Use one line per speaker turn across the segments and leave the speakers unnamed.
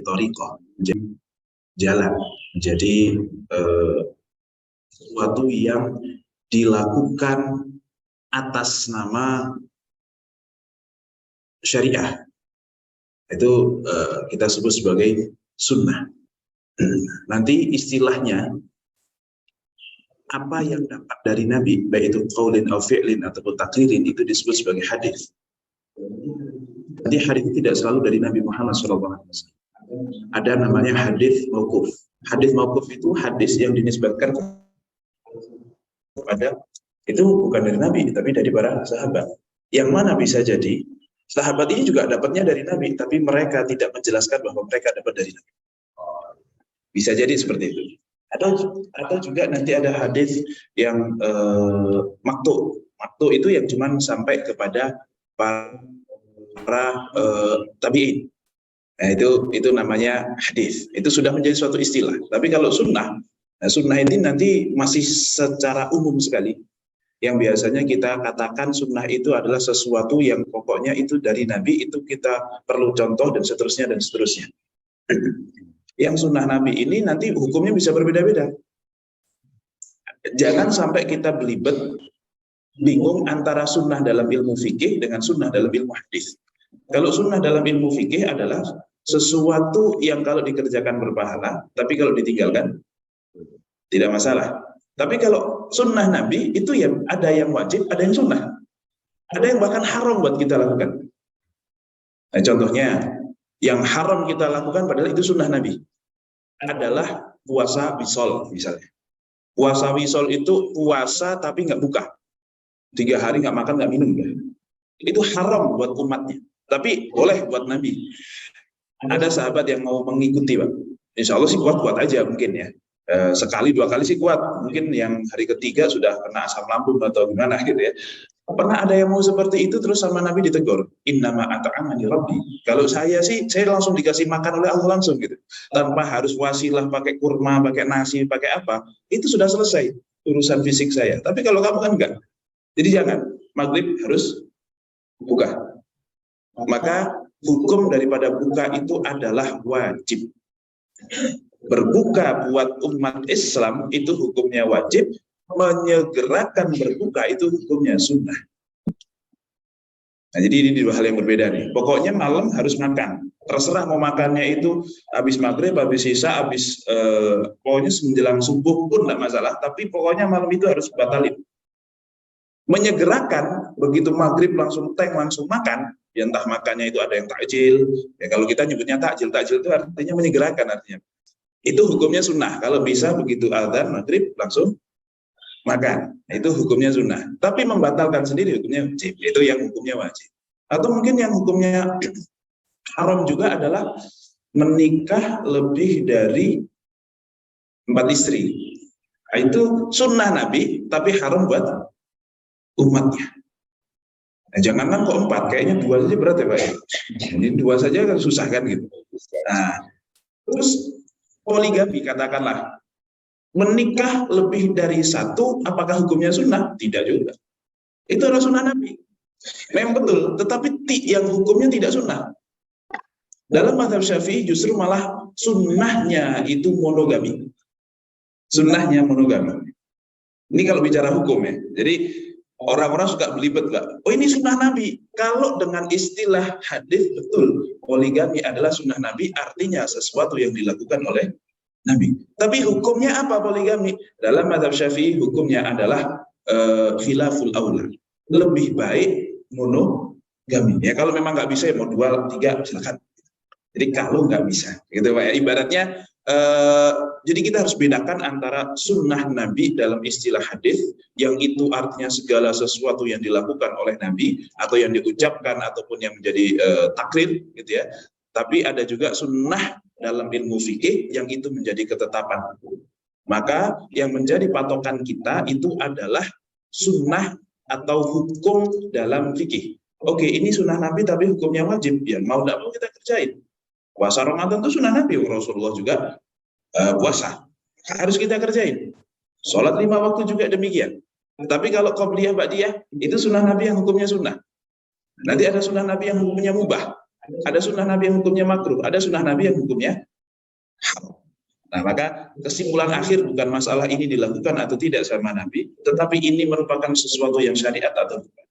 thariqah, menjadi jalan, menjadi sesuatu yang dilakukan atas nama syariah. Itu kita sebut sebagai sunnah. Nanti istilahnya apa yang dapat dari Nabi, baik itu qaulin atau fi'lin ataupun takririn, itu disebut sebagai hadis. Jadi hadis itu tidak selalu dari Nabi Muhammad SAW. Ada namanya hadis mauquf. Hadis mauquf itu hadis yang dinisbatkan kepada, itu bukan dari Nabi, tapi dari para sahabat. Yang mana bisa jadi sahabat ini juga dapatnya dari Nabi, tapi mereka tidak menjelaskan bahwa mereka dapat dari Nabi. Bisa jadi seperti itu. Atau juga nanti ada hadis yang maktu. Maktu itu yang cuma sampai kepada para tabi'in. Nah, itu namanya hadis. Itu sudah menjadi suatu istilah. Tapi kalau sunnah, sunnah ini nanti masih secara umum sekali. Yang biasanya kita katakan sunnah itu adalah sesuatu yang pokoknya itu dari Nabi, itu kita perlu contoh dan seterusnya dan seterusnya. Yang sunnah Nabi ini nanti hukumnya bisa berbeda-beda. Jangan sampai kita belibet, bingung antara sunnah dalam ilmu fikih dengan sunnah dalam ilmu hadis. Kalau sunnah dalam ilmu fikih adalah sesuatu yang kalau dikerjakan berpahala, tapi kalau ditinggalkan tidak masalah. Tapi kalau sunnah Nabi itu ya ada yang wajib, ada yang sunnah. Ada yang bahkan haram buat kita lakukan. Nah, contohnya, yang haram kita lakukan padahal itu sunnah Nabi adalah puasa wisol misalnya. Puasa wisol itu puasa tapi nggak buka. 3 hari nggak makan, nggak minum. Itu haram buat umatnya. Tapi boleh buat Nabi. Ada sahabat yang mau mengikuti, Pak. Insya Allah sih kuat-kuat aja mungkin ya. Sekali 2 kali sih kuat. Mungkin yang hari ketiga sudah kena asam lambung atau gimana gitu ya. Pernah ada yang mau seperti itu terus sama Nabi ditegur, innama at'amani rabbi. Kalau saya sih, saya langsung dikasih makan oleh Allah langsung gitu, tanpa harus wasilah pakai kurma, pakai nasi, pakai apa, itu sudah selesai urusan fisik saya. Tapi kalau kamu kan enggak, jadi jangan, maghrib harus buka. Maka hukum daripada buka itu adalah wajib. Berbuka buat umat Islam itu hukumnya wajib, menyegerakan berbuka itu hukumnya sunnah. Nah, jadi ini 2 hal yang berbeda nih. Pokoknya malam harus makan. Terserah mau makannya itu habis maghrib, habis isya, habis pokoknya menjelang subuh pun tidak masalah. Tapi pokoknya malam itu harus batalin. Menyegerakan begitu maghrib langsung langsung makan. Ya entah makannya itu ada yang takjil. Ya kalau kita nyebutnya takjil itu artinya menyegerakan artinya. Itu hukumnya sunnah. Kalau bisa begitu azan maghrib langsung makan, itu hukumnya sunnah. Tapi membatalkan sendiri hukumnya wajib, itu yang hukumnya wajib. Atau mungkin yang hukumnya haram juga adalah menikah lebih dari 4 istri. Nah, itu sunnah Nabi, tapi haram buat umatnya. Nah, jangankan kok 4, kayaknya 2 saja berat ya Pak. Ini 2 saja kan susah kan gitu. Nah, terus poligami katakanlah. Menikah lebih dari 1, apakah hukumnya sunnah? Tidak juga. Itu adalah sunnah Nabi. Memang betul, tetapi yang hukumnya tidak sunnah. Dalam mazhab Syafi'i justru malah sunnahnya itu monogami. Sunnahnya monogami. Ini kalau bicara hukum ya. Jadi orang-orang suka belibet, Pak. Oh ini sunnah Nabi. Kalau dengan istilah hadis betul, poligami adalah sunnah Nabi, artinya sesuatu yang dilakukan oleh Nabi. Tapi hukumnya apa poligami? Dalam mazhab Syafi'i hukumnya adalah khilaful aula. Lebih baik monogami. Ya kalau memang nggak bisa ya mau 2, 3 silakan. Jadi kalau nggak bisa, gitu Pak ya. Ibaratnya jadi kita harus bedakan antara sunnah Nabi dalam istilah hadis yang itu artinya segala sesuatu yang dilakukan oleh Nabi atau yang diucapkan ataupun yang menjadi takrir gitu ya. Tapi ada juga sunnah dalam ilmu fikih yang itu menjadi ketetapan hukum. Maka yang menjadi patokan kita itu adalah sunnah atau hukum dalam fikih. Oke, ini sunnah Nabi tapi hukumnya wajib. Ya mau tidak mau kita kerjain. Puasa Ramadan itu sunnah Nabi, Rasulullah juga puasa. Harus kita kerjain. Sholat 5 waktu juga demikian. Tapi kalau qobliyah ba'diyah itu sunnah Nabi yang hukumnya sunnah. Nanti ada sunnah Nabi yang hukumnya mubah. Ada sunnah Nabi yang hukumnya makruh, ada sunnah Nabi yang hukumnya haram. Nah, maka kesimpulan akhir bukan masalah ini dilakukan atau tidak sama Nabi, tetapi ini merupakan sesuatu yang syariat atau bukan.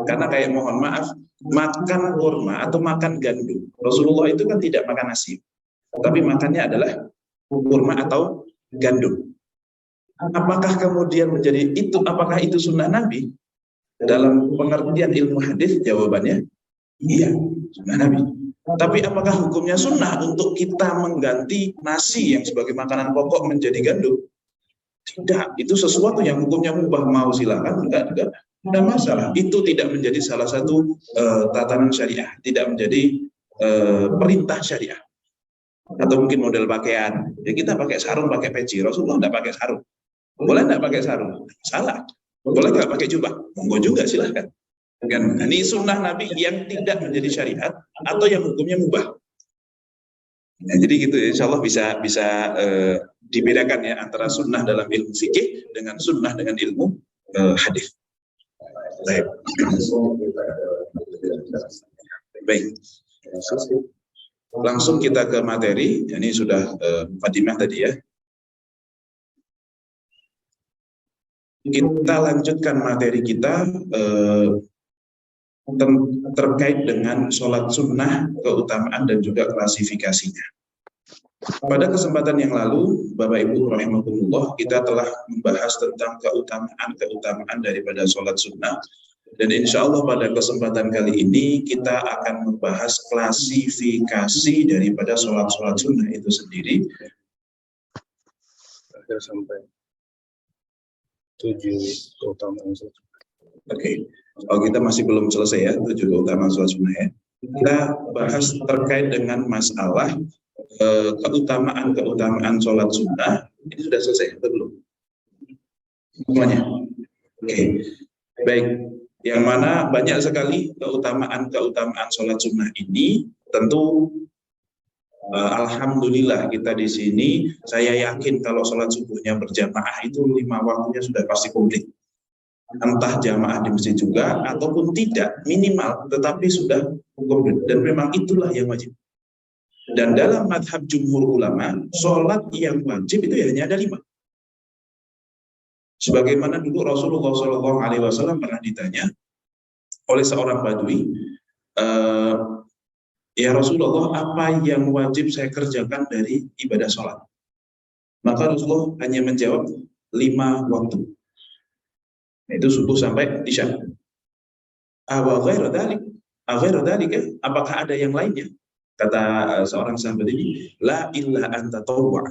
Karena kayak mohon maaf, makan kurma atau makan gandum, Rasulullah itu kan tidak makan nasi, tapi makannya adalah kurma atau gandum. Apakah kemudian menjadi itu, apakah itu sunnah Nabi? Dalam pengertian ilmu hadis, jawabannya iya, sunnah Nabi. Tapi apakah hukumnya sunnah untuk kita mengganti nasi yang sebagai makanan pokok menjadi gandum? Tidak, itu sesuatu yang hukumnya mubah, mau silakan, enggak ada masalah. Itu tidak menjadi salah satu tatanan syariah, tidak menjadi perintah syariah. Atau mungkin model pakaian, ya kita pakai sarung, pakai peci. Rasulullah enggak pakai sarung. Boleh enggak pakai sarung? Salah. Boleh enggak pakai jubah? Monggo juga, silahkan. Kan ini sunnah Nabi yang tidak menjadi syariat atau yang hukumnya mubah. Nah, jadi gitu, insya Allah bisa dibedakan ya antara sunnah dalam ilmu fikih dengan sunnah dengan ilmu hadis. Baik. Baik. Langsung kita ke materi. Ini sudah Fatimah tadi ya. Kita lanjutkan materi kita terkait dengan sholat sunnah, keutamaan dan juga klasifikasinya. Pada kesempatan yang lalu, Bapak Ibu rahimakumullah, kita telah membahas tentang keutamaan daripada sholat sunnah. Dan insya Allah pada kesempatan kali ini kita akan membahas klasifikasi daripada sholat sunnah itu sendiri. Sampai 7 keutamaan sholat sunnah. Oke. Oh, kita masih belum selesai ya, 7 keutamaan sholat sunnah ya. Kita bahas terkait dengan masalah keutamaan sholat sunnah. Ini sudah selesai atau belum? Semuanya? Oke. Baik. Yang mana banyak sekali keutamaan sholat sunnah ini. Tentu alhamdulillah kita di sini, saya yakin kalau sholat subuhnya berjamaah itu 5 waktunya sudah pasti komplit. Entah jamaah di masjid juga ataupun tidak, minimal tetapi sudah komplit, dan memang itulah yang wajib. Dan dalam madhab jumhur ulama, sholat yang wajib itu hanya ada 5. Sebagaimana dulu Rasulullah SAW pernah ditanya oleh seorang badui, ya Rasulullah, apa yang wajib saya kerjakan dari ibadah sholat? Maka Rasulullah hanya menjawab 5 waktu. Itu subuh sampai isya. Apakah ada yang lainnya? Kata seorang sahabat ini, la illa anta tawwa.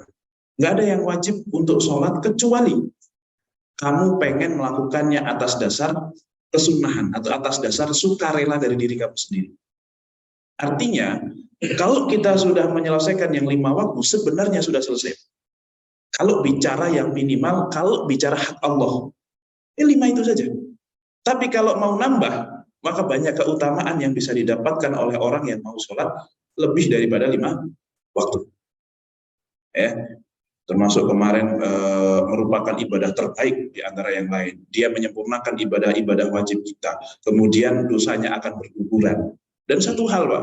Nggak ada yang wajib untuk sholat kecuali kamu pengen melakukannya atas dasar kesunahan atau atas dasar sukarela dari diri kamu sendiri. Artinya, kalau kita sudah menyelesaikan yang 5 waktu, sebenarnya sudah selesai. Kalau bicara yang minimal, kalau bicara hak Allah, 5 itu saja. Tapi kalau mau nambah, maka banyak keutamaan yang bisa didapatkan oleh orang yang mau sholat lebih daripada 5 waktu. Ya, termasuk kemarin merupakan ibadah terbaik di antara yang lain. Dia menyempurnakan ibadah-ibadah wajib kita. Kemudian dosanya akan berguguran. Dan satu hal Pak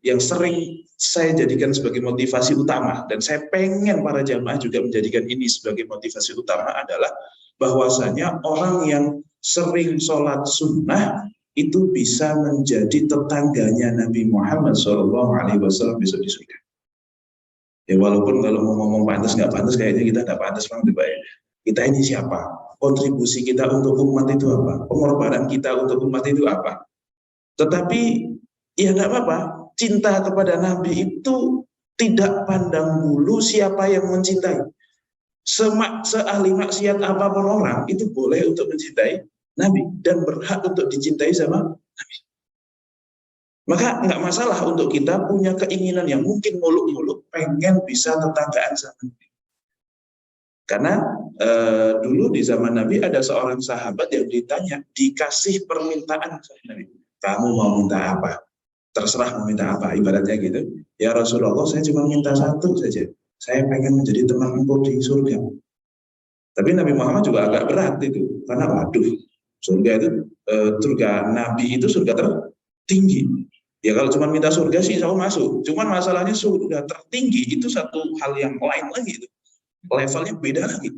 yang sering saya jadikan sebagai motivasi utama, dan saya pengen para jamaah juga menjadikan ini sebagai motivasi utama, adalah bahwasanya orang yang sering sholat sunnah itu bisa menjadi tetangganya Nabi Muhammad SAW besok di surga. Ya walaupun kalau mau ngomong pantas nggak pantas, kayaknya kita nggak pantas banget Pak ya. Kita ini siapa? Kontribusi kita untuk umat itu apa? Pengorbanan kita untuk umat itu apa? Tetapi ya nggak apa-apa, cinta kepada Nabi itu tidak pandang bulu siapa yang mencintai. Seahli maksiat apapun orang itu boleh untuk mencintai Nabi dan berhak untuk dicintai sama Nabi. Maka nggak masalah untuk kita punya keinginan yang mungkin muluk-muluk pengen bisa tetanggaan sama Nabi. Karena dulu di zaman Nabi ada seorang sahabat yang ditanya, dikasih permintaan sama Nabi, kamu mau minta apa? Terserah mau minta apa, ibaratnya gitu. Ya Rasulullah, saya cuma minta satu saja. Saya pengen menjadi teman engkau di surga. Tapi Nabi Muhammad juga agak berat itu, karena waduh, surga itu surga Nabi itu surga tertinggi. Ya kalau cuma minta surga sih saya masuk. Cuman masalahnya sudah tertinggi itu satu hal yang lain lagi itu. Levelnya beda lagi.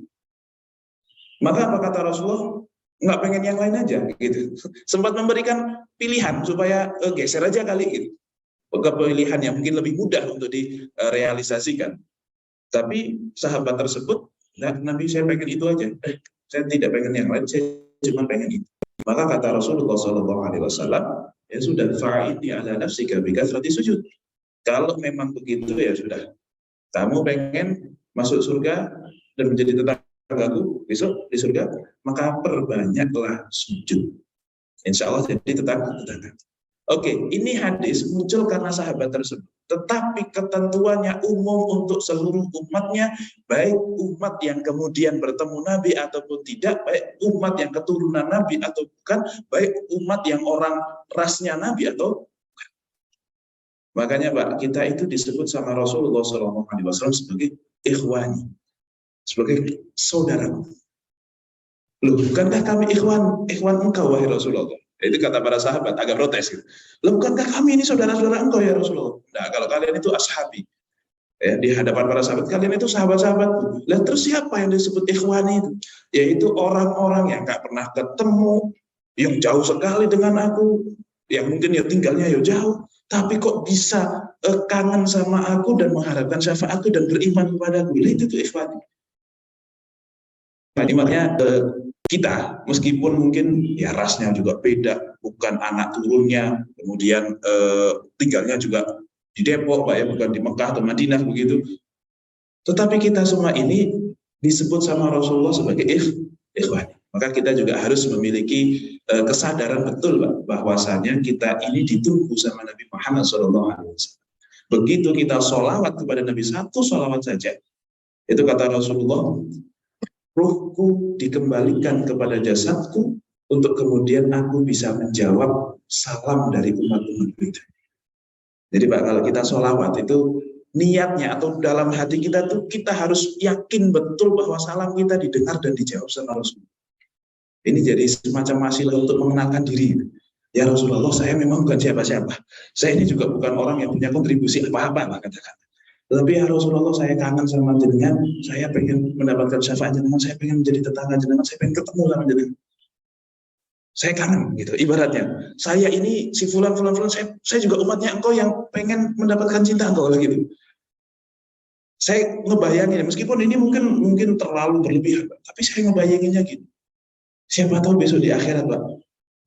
Maka apa kata Rasulullah? Nggak pengen yang lain aja gitu. Sempat memberikan pilihan supaya geser aja kali gitu. Pilihan yang mungkin lebih mudah untuk direalisasikan. Tapi sahabat tersebut, nah, Nabi saya pengen itu aja. Saya tidak pengen yang lain, saya cuma pengen itu. Maka kata Rasulullah SAW, ya sudah, fa'ini ala nafsika bikasrati sujud. Kalau memang begitu ya sudah. Kamu pengen masuk surga dan menjadi tetanggaku besok di surga, maka perbanyaklah sujud. Insya Allah jadi tetangga. Oke, ini hadis muncul karena sahabat tersebut. Tetapi ketentuannya umum untuk seluruh umatnya, baik umat yang kemudian bertemu Nabi ataupun tidak, baik umat yang keturunan Nabi atau bukan, baik umat yang orang rasnya Nabi atau bukan. Makanya Pak, kita itu disebut sama Rasulullah SAW sebagai ikhwani, sebagai saudara. Loh, bukankah kami ikhwan engkau wahai Rasulullah? Itu kata para sahabat, agak protes gitu. Loh, bukankah kami ini saudara-saudara engkau ya Rasulullah? Nah, kalau kalian itu ashabi, ya, di hadapan para sahabat, kalian itu sahabat-sahabatku. Lah terus siapa yang disebut ikhwani itu? Yaitu orang-orang yang nggak pernah ketemu, yang jauh sekali dengan aku, yang mungkin ya tinggalnya ya jauh, tapi kok bisa kangen sama aku dan mengharapkan syafaatku dan beriman kepadaku. Itu tuh ikhwani. Nah, ini makanya kita, meskipun mungkin ya rasnya juga beda, bukan anak turunnya, kemudian tinggalnya juga di Depok, Pak ya, bukan di Mekah atau Madinah begitu. Tetapi kita semua ini disebut sama Rasulullah sebagai ikhwan. Maka kita juga harus memiliki kesadaran betul, Pak, bahwasanya kita ini ditunggu sama Nabi Muhammad SAW. Begitu kita sholawat kepada Nabi, satu sholawat saja, itu kata Rasulullah, ruhku dikembalikan kepada jasadku untuk kemudian aku bisa menjawab salam dari umat-umat kita. Jadi Pak, kalau kita sholawat itu niatnya atau dalam hati kita tuh kita harus yakin betul bahwa salam kita didengar dan dijawab sama Rasulullah. Ini jadi semacam wasilah untuk mengenalkan diri. Ya Rasulullah, saya memang bukan siapa-siapa. Saya ini juga bukan orang yang punya kontribusi apa-apa, katakan. Tapi ya Rasulullah, saya kangen sama jenengan, saya pengen mendapatkan syafaat jenengan, saya pengen menjadi tetangga jenengan, saya pengen ketemu sama jenengan. Saya kangen gitu, ibaratnya. Saya ini si fulan, saya juga umatnya engkau yang pengen mendapatkan cinta engkau lah gitu. Saya ngebayangin, meskipun ini mungkin terlalu berlebihan, tapi saya ngebayanginnya gitu. Siapa tahu besok di akhirat, Pak,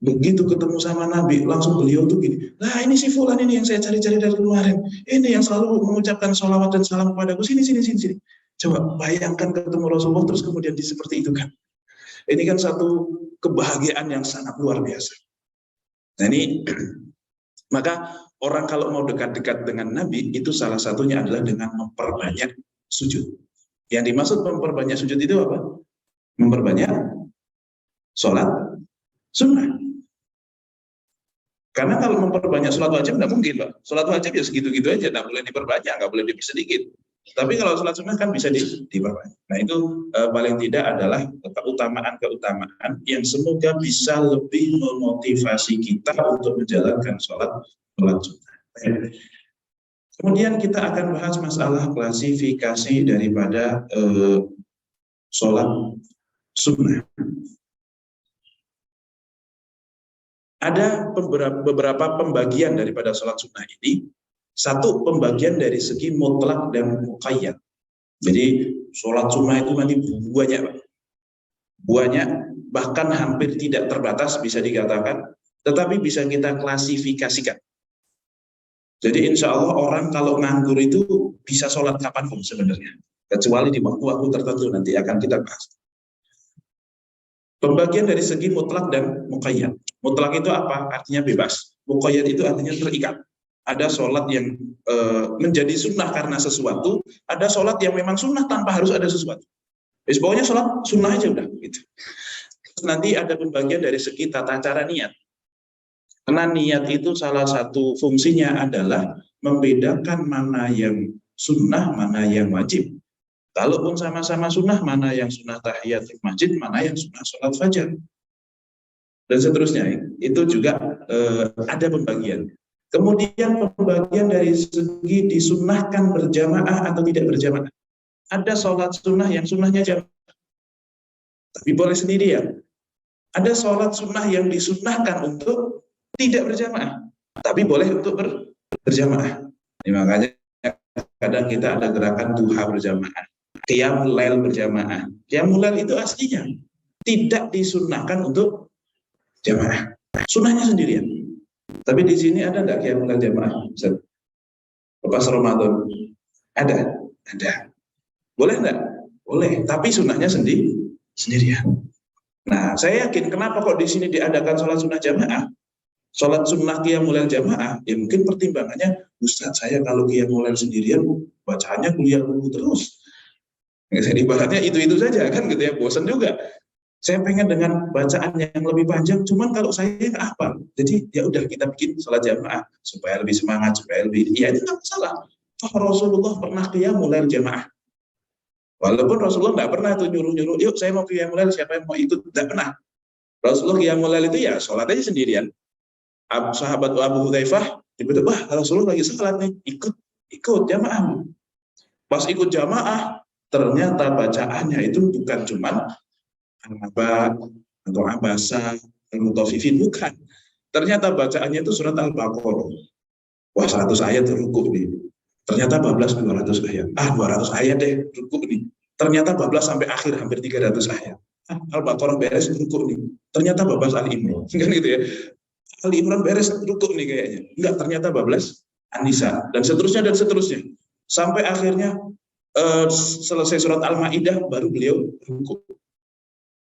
begitu ketemu sama Nabi, langsung beliau tuh gini, lah ini si fulan ini yang saya cari-cari dari kemarin, ini yang selalu mengucapkan sholawat dan salam kepadaku, sini. Coba bayangkan ketemu Rasulullah terus kemudian seperti itu kan. Ini kan satu kebahagiaan yang sangat luar biasa. Nah ini, maka orang kalau mau dekat-dekat dengan Nabi, itu salah satunya adalah dengan memperbanyak sujud. Yang dimaksud memperbanyak sujud itu apa? Memperbanyak sholat sunnah. Karena kalau memperbanyak sholat wajib nggak mungkin, Pak. Sholat wajib ya segitu-gitu aja, nggak boleh diperbanyak, nggak boleh dipersedikit. Tapi kalau sholat sunnah kan bisa diperbanyak. Nah itu paling tidak adalah keutamaan-keutamaan yang semoga bisa lebih memotivasi kita untuk menjalankan sholat sunnah. Kemudian kita akan bahas masalah klasifikasi daripada sholat sunnah. Ada beberapa pembagian daripada sholat sunnah ini. Satu, pembagian dari segi mutlak dan muqayyad. Jadi sholat sunnah itu nanti banyak, Pak. Banyak, bahkan hampir tidak terbatas bisa dikatakan, tetapi bisa kita klasifikasikan. Jadi insya Allah orang kalau nganggur itu bisa sholat kapanpun sebenarnya. Kecuali di waktu-waktu tertentu nanti akan kita bahas. Pembagian dari segi mutlak dan muqayyad. Mutlak itu apa? Artinya bebas. Muqayyad itu artinya terikat. Ada sholat yang menjadi sunnah karena sesuatu, ada sholat yang memang sunnah tanpa harus ada sesuatu. Pokoknya sholat sunnah aja udah. Gitu. Terus nanti ada pembagian dari segi tata cara niat. Karena niat itu salah satu fungsinya adalah membedakan mana yang sunnah, mana yang wajib. Kalaupun sama-sama sunnah, mana yang sunnah tahiyatul masjid, mana yang sunnah sholat fajar. Dan seterusnya, itu juga ada pembagian. Kemudian pembagian dari segi disunnahkan berjamaah atau tidak berjamaah. Ada sholat sunnah yang sunnahnya jamaah, tapi boleh sendirian. Ada sholat sunnah yang disunnahkan untuk tidak berjamaah, tapi boleh untuk berjamaah. Ini makanya kadang kita ada gerakan duha berjamaah, qiyamul lail berjamaah. Qiyamul lail itu aslinya tidak disunnahkan untuk jamaah, sunnahnya sendirian. Tapi di sini ada nggak qiyamul lail jamaah? Pas Ramadan ada. Boleh nggak? Boleh, tapi sunnahnya sendirian. Nah, saya yakin kenapa kok di sini diadakan sholat sunnah jamaah, sholat sunnah qiyamul lail jamaah, ya mungkin pertimbangannya, Ustaz saya kalau qiyamul lail sendirian, bacaannya kuliah dulu terus. Jadi ibaratnya itu saja kan gitu ya, bosan juga. Saya pengen dengan bacaan yang lebih panjang, cuman kalau saya nggak hafal. Jadi ya udah kita bikin sholat jamaah supaya lebih semangat, supaya lebih, ya itu nggak masalah. Oh, Rasulullah pernah qiyamul lail jamaah. Walaupun Rasulullah nggak pernah tuh nyuruh-nyuruh, yuk saya mau qiyamul lail, siapa yang mau ikut, nggak pernah. Rasulullah qiyamul lail itu ya sholat aja sendirian. Sahabat Abu Hudzaifah tiba-tiba, wah Rasulullah lagi sholat nih, ikut jamaah. Pas ikut jamaah, ternyata bacaannya itu bukan cuman An-Naba atau Abasa, Al-Mutaffifin, bukan. Ternyata bacaannya itu surat Al-Baqarah. Wah 100 ayat ruku nih. Ternyata bablas 200 ayat. 200 ayat deh ruku nih. Ternyata bablas sampai akhir hampir 300 ayat. Al-Baqarah beres ruku nih. Ternyata bablas Al-Imran. Kan gitu ya. Al-Imran beres ruku nih kayaknya. Enggak, ternyata bablas An-Nisa dan seterusnya. Sampai akhirnya selesai surat Al-Maidah baru beliau ruku.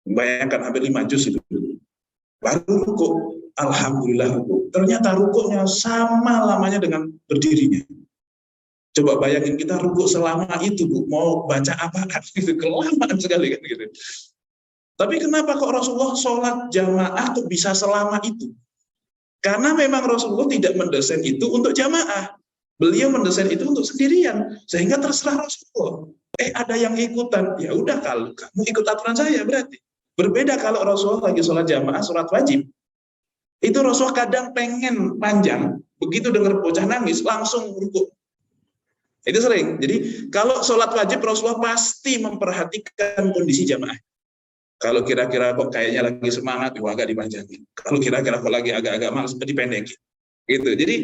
Bayangkan hampir 5 juz itu. Baru ruku. Alhamdulillah ruku. Ternyata rukunya sama lamanya dengan berdirinya. Coba bayangin kita ruku selama itu, Bu, mau baca apa kan gitu, kelamaan sekali kan gitu. Tapi kenapa kok Rasulullah sholat jamaah kok bisa selama itu? Karena memang Rasulullah tidak mendesain itu untuk jamaah. Beliau mendesain itu untuk sendirian, sehingga terserah Rasulullah. Ada yang ikutan, ya udah kalau kamu ikut aturan saya berarti. Berbeda kalau Rasulullah lagi sholat jamaah, sholat wajib. Itu Rasulullah kadang pengen panjang, begitu dengar bocah nangis langsung ruku. Itu sering. Jadi kalau sholat wajib Rasulullah pasti memperhatikan kondisi jamaah. Kalau kira-kira kok kayaknya lagi semangat, agak dipanjangin. Kalau kira-kira kok lagi agak-agak malas, dipendekin. Gitu. Jadi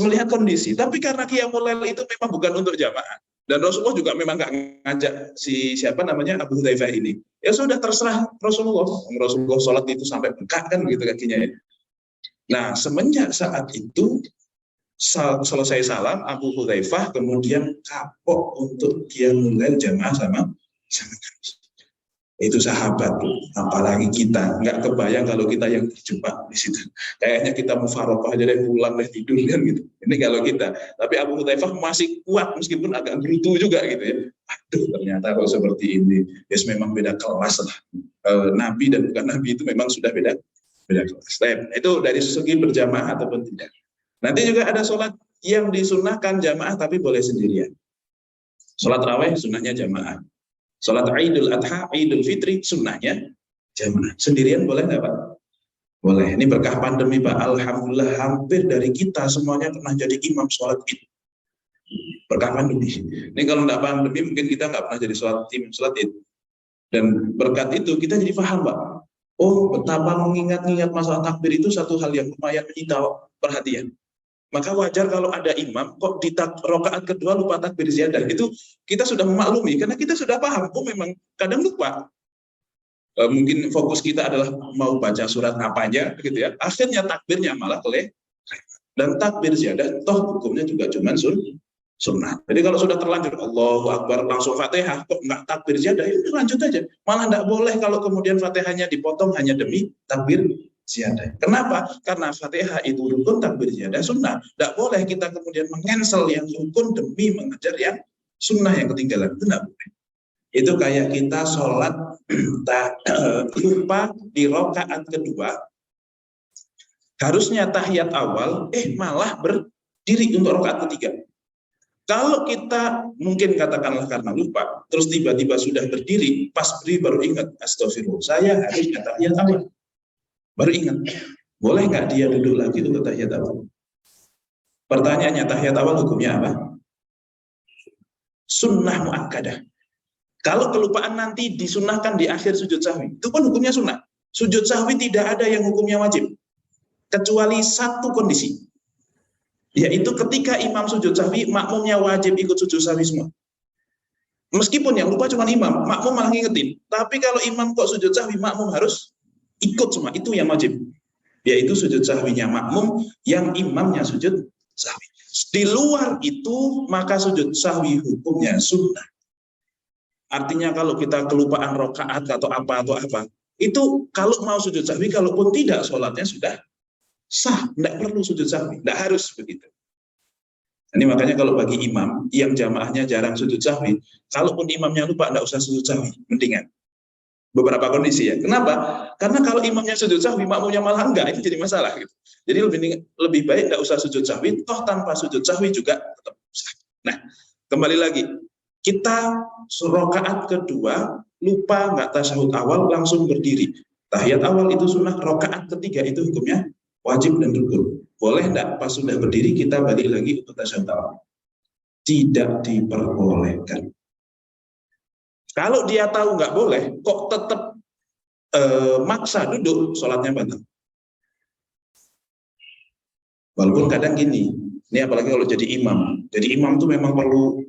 melihat kondisi. Tapi karena qiyamul lail itu memang bukan untuk jamaah. Dan Rasulullah juga memang nggak ngajak Abu Hudzaifah ini. Ya sudah terserah Rasulullah. Rasulullah sholat itu sampai bengkak kan gitu kakinya. Nah semenjak saat itu selesai salam, Abu Hudzaifah kemudian kapok untuk qiyamul lail jamaah sama kami. Itu sahabat, apalagi kita nggak kebayang kalau kita yang terjebak di situ. Kayaknya kita mufaroqah aja deh, pulang deh, tidur kan gitu. Ini kalau kita. Tapi Abu Hudzaifah masih kuat meskipun agak gerutu juga gitu ya. Aduh, ternyata kalau seperti ini, yes memang beda kelas lah. Nabi dan bukan Nabi itu memang sudah beda kelas. Itu dari segi berjamaah ataupun tidak. Nanti juga ada sholat yang disunnahkan jamaah tapi boleh sendirian. Sholat raweh sunnahnya jamaah. Sholat Idul Adha, Idul Fitri sunnahnya jamaah. Sendirian boleh nggak Pak? Boleh. Ini berkah pandemi Pak. Alhamdulillah hampir dari kita semuanya pernah jadi imam sholat Id. Berkah pandemi. Ini kalau nggak pandemi mungkin kita nggak pernah jadi imam sholat Id. Dan berkat itu kita jadi paham Pak. Oh betapa mengingat-ingat masalah takbir itu satu hal yang lumayan menyita perhatian. Maka wajar kalau ada imam kok di rakaat kedua lupa takbir ziyadah. Itu kita sudah memaklumi karena kita sudah paham. Oh memang kadang lupa. Mungkin fokus kita adalah mau baca surat apa aja gitu ya. Akhirnya takbirnya malah kelewat. Dan takbir ziyadah toh hukumnya juga cuma sunnah. Jadi kalau sudah terlanjur Allahu Akbar langsung Fatihah kok nggak takbir ziyadah, ya udah lanjut aja. Malah nggak boleh kalau kemudian Fatihahnya dipotong hanya demi takbir ziyadah. Kenapa? Karena Fatihah itu rukun, takbir ziyadah sunnah. Tidak boleh kita kemudian meng-cancel yang rukun demi mengejar yang sunnah yang ketinggalan. Itu tidak boleh. Itu kayak kita sholat lupa di rakaat kedua, harusnya tahiyat awal, malah berdiri untuk rakaat ketiga. Kalau kita mungkin katakanlah karena lupa, terus tiba-tiba sudah berdiri, pas berdiri baru ingat, astagfirullah, saya harusnya tahiyat awal. Baru ingat, boleh nggak dia duduk lagi untuk tahiyat awal? Pertanyaannya, tahiyat awal hukumnya apa? Sunnah muakkadah. Kalau kelupaan nanti disunnahkan di akhir sujud sahwi, itu pun hukumnya sunnah. Sujud sahwi tidak ada yang hukumnya wajib, kecuali satu kondisi, yaitu ketika imam sujud sahwi, makmumnya wajib ikut sujud sahwi semua. Meskipun yang lupa cuma imam, makmum malah ngingetin. Tapi kalau imam kok sujud sahwi, makmum harus ikut semua. Itu yang wajib, yaitu sujud sahwinya makmum yang imamnya sujud sahwi. Di luar itu, maka sujud sahwi hukumnya sunnah. Artinya kalau kita kelupaan rokaat atau apa, itu kalau mau sujud sahwi, kalaupun tidak, sholatnya sudah sah. Tidak perlu sujud sahwi, tidak harus begitu. Ini makanya kalau bagi imam yang jamaahnya jarang sujud sahwi, kalaupun imamnya lupa, tidak usah sujud sahwi, mendingan. Beberapa kondisi ya. Kenapa? Karena kalau imamnya sujud sahwi, makmumnya malah enggak, itu jadi masalah. Gitu. Jadi lebih baik tidak usah sujud sahwi, toh tanpa sujud sahwi juga tetap sah. Nah, kembali lagi. Kita rakaat kedua, lupa nggak tasyahud awal, langsung berdiri. Tahiyat awal itu sunnah, rakaat ketiga itu hukumnya wajib dan rukun. Boleh enggak pas sudah berdiri kita balik lagi untuk tasyahud awal? Tidak diperbolehkan. Kalau dia tahu nggak boleh, kok tetap maksa duduk, sholatnya batal. Walaupun kadang gini, ini apalagi kalau jadi imam. Jadi imam tuh memang perlu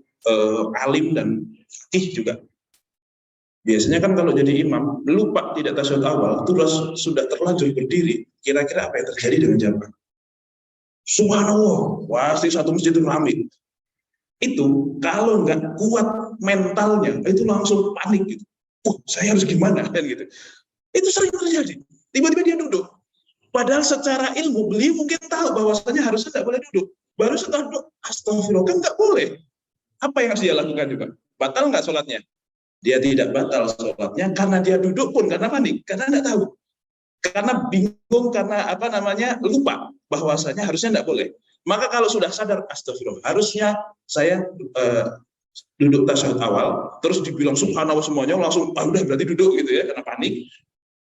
alim dan fikih juga. Biasanya kan kalau jadi imam, lupa tidak tasyahud awal, terus sudah terlanjur berdiri, kira-kira apa yang terjadi dengan jamaah? Subhanallah, pasti satu masjid itu ramai. Itu kalau nggak kuat mentalnya, itu langsung panik gitu. Saya harus gimana kan gitu. Itu sering terjadi. Tiba-tiba dia duduk. Padahal secara ilmu beliau mungkin tahu bahwasanya harusnya nggak boleh duduk. Baru setelah duduk, astagfirullah, kan nggak boleh. Apa yang harus dia lakukan juga? Batal nggak sholatnya? Dia tidak batal sholatnya karena dia duduk pun karena panik, karena tidak tahu, karena bingung, karena lupa bahwasanya harusnya tidak boleh. Maka kalau sudah sadar, astagfirullah, harusnya saya duduk tasyahud awal, terus dibilang subhanallah semuanya, langsung udah berarti duduk gitu ya, karena panik.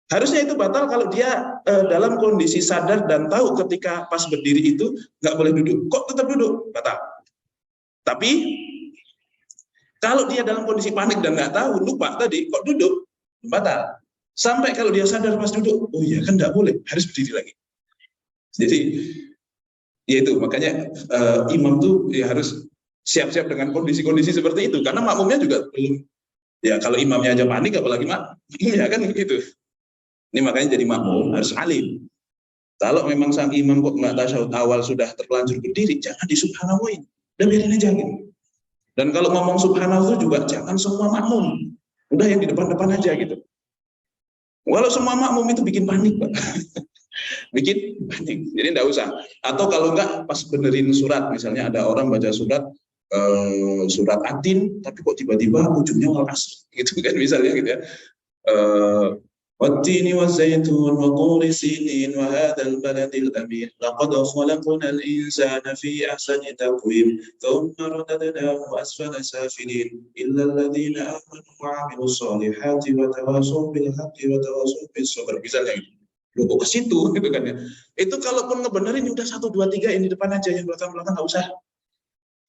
Harusnya itu batal kalau dia dalam kondisi sadar dan tahu ketika pas berdiri itu nggak boleh duduk, kok tetap duduk, batal. Tapi kalau dia dalam kondisi panik dan nggak tahu, lupa tadi, kok duduk, batal. Sampai kalau dia sadar pas duduk, oh iya kan nggak boleh, harus berdiri lagi. Jadi, ya itu makanya imam tuh ya harus siap-siap dengan kondisi-kondisi seperti itu, karena makmumnya juga belum. Ya kalau imamnya aja panik, apalagi makmumnya kan begitu. Ini makanya jadi makmum harus alim. Kalau memang sang imam kok nggak tasyahud awal sudah terlanjur berdiri, jangan disubhanallahin, dan biarin aja gitu. Dan kalau ngomong subhanallah itu juga jangan semua makmum. Udah yang di depan-depan aja gitu. Walau semua makmum itu bikin panik, Pak. Bikin panik. Jadi enggak usah. Atau kalau enggak pas benerin surat, misalnya ada orang baca surat atin, tapi kok tiba-tiba ujungnya wal asr gitu kan misalnya gitu ya. والتين والزيتون وطور سينين وهذا البلد الأمين لقد خلقنا الإنسان في أحسن تقويم ثم رددناه أسفل سافلين إلا الذين آمنوا وعملوا الصالحات وتواصوا بالحق وتواصوا بالصبر. Misalnya gitu. Ke situ gitu kan ya. Itu kalaupun ngebenerin udah 1 2 3 yang di depan aja, yang belakang-belakang nggak usah.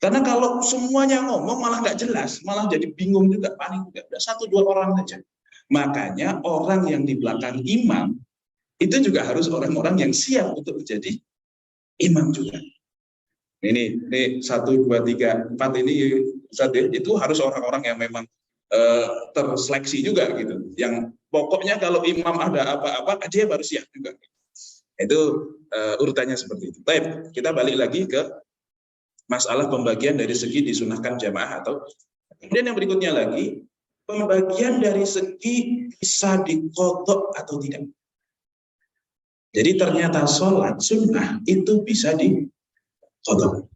Karena kalau semuanya ngomong malah nggak jelas, malah jadi bingung juga, panik juga. Udah 1 2 orang aja. Makanya orang yang di belakang imam itu juga harus orang-orang yang siap untuk menjadi imam juga. Ini 1 2 3 4 ini itu harus orang-orang yang memang terseleksi juga gitu. Yang pokoknya kalau imam ada apa-apa dia baru siap juga. Itu urutannya seperti itu. Baik, kita balik lagi ke masalah pembagian dari segi disunahkan jamaah atau. Kemudian yang berikutnya lagi, pembagian dari segi bisa diqodok atau tidak. Jadi ternyata sholat sunnah itu bisa diqodok.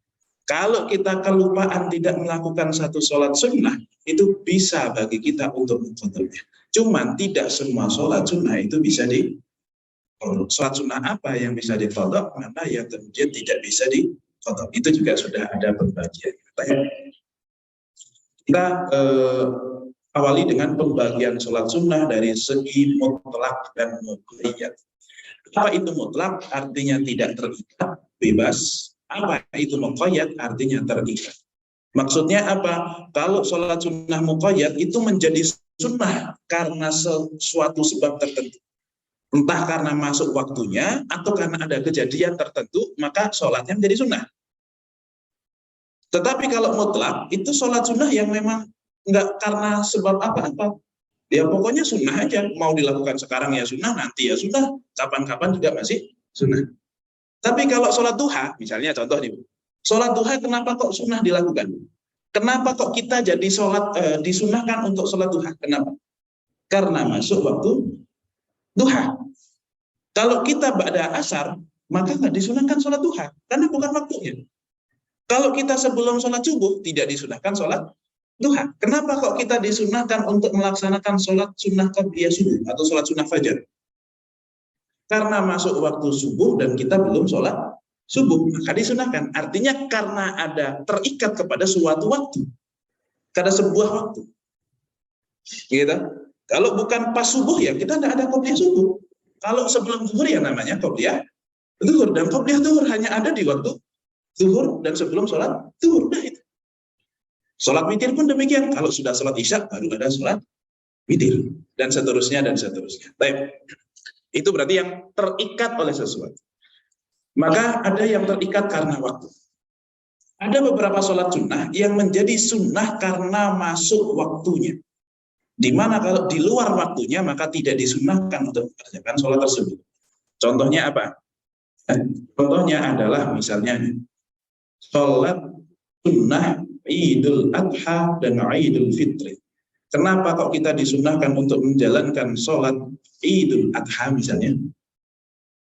Kalau kita kelupaan tidak melakukan satu sholat sunnah, itu bisa bagi kita untuk mengqodoknya. Cuman tidak semua sholat sunnah itu bisa diqodok. Sholat sunnah apa yang bisa diqodok, mana yang kemudian tidak bisa diqodok. Itu juga sudah ada pembagian. Kita awali dengan pembagian sholat sunnah dari segi mutlak dan muqayyad. Apa itu mutlak? Artinya tidak terikat, bebas. Apa itu muqayyad? Artinya terikat. Maksudnya apa? Kalau sholat sunnah muqayyad itu menjadi sunnah karena sesuatu sebab tertentu. Entah karena masuk waktunya atau karena ada kejadian tertentu, maka sholatnya menjadi sunnah. Tetapi kalau mutlak, itu sholat sunnah yang memang nggak karena sebab apa-apa. Ya pokoknya sunnah aja. Mau dilakukan sekarang ya sunnah, nanti ya sunnah. Kapan-kapan juga masih sunnah. Tapi kalau sholat duha, misalnya contoh nih, sholat duha kenapa kok sunnah dilakukan? Kenapa kok kita jadi sholat disunnahkan untuk sholat duha? Kenapa? Karena masuk waktu duha. Kalau kita ba'da asar, maka nggak disunahkan sholat duha, karena bukan waktunya. Kalau kita sebelum sholat subuh, tidak disunahkan sholat duha. Kenapa kok kita disunahkan untuk melaksanakan sholat sunnah qabliyah subuh atau sholat sunnah fajar? Karena masuk waktu subuh dan kita belum sholat subuh, maka disunahkan. Artinya karena ada terikat kepada suatu waktu, karena sebuah waktu. Gitu. Kalau bukan pas subuh ya kita tidak ada qabliyah subuh. Kalau sebelum zuhur ya namanya qabliyah zuhur, dan qabliyah zuhur hanya ada di waktu zuhur dan sebelum sholat zuhur. Nah itu. Sholat witir pun demikian. Kalau sudah sholat isya baru ada sholat witir, dan seterusnya dan seterusnya. Baik. Itu berarti yang terikat oleh sesuatu. Maka ada yang terikat karena waktu. Ada beberapa sholat sunnah yang menjadi sunnah karena masuk waktunya. Di mana kalau di luar waktunya maka tidak disunnahkan untuk mengerjakan sholat tersebut. Contohnya apa? Contohnya adalah misalnya sholat sunnah Idul Adha dan Idul Fitri. Kenapa kok kita disunnahkan untuk menjalankan sholat Idul Adha misalnya?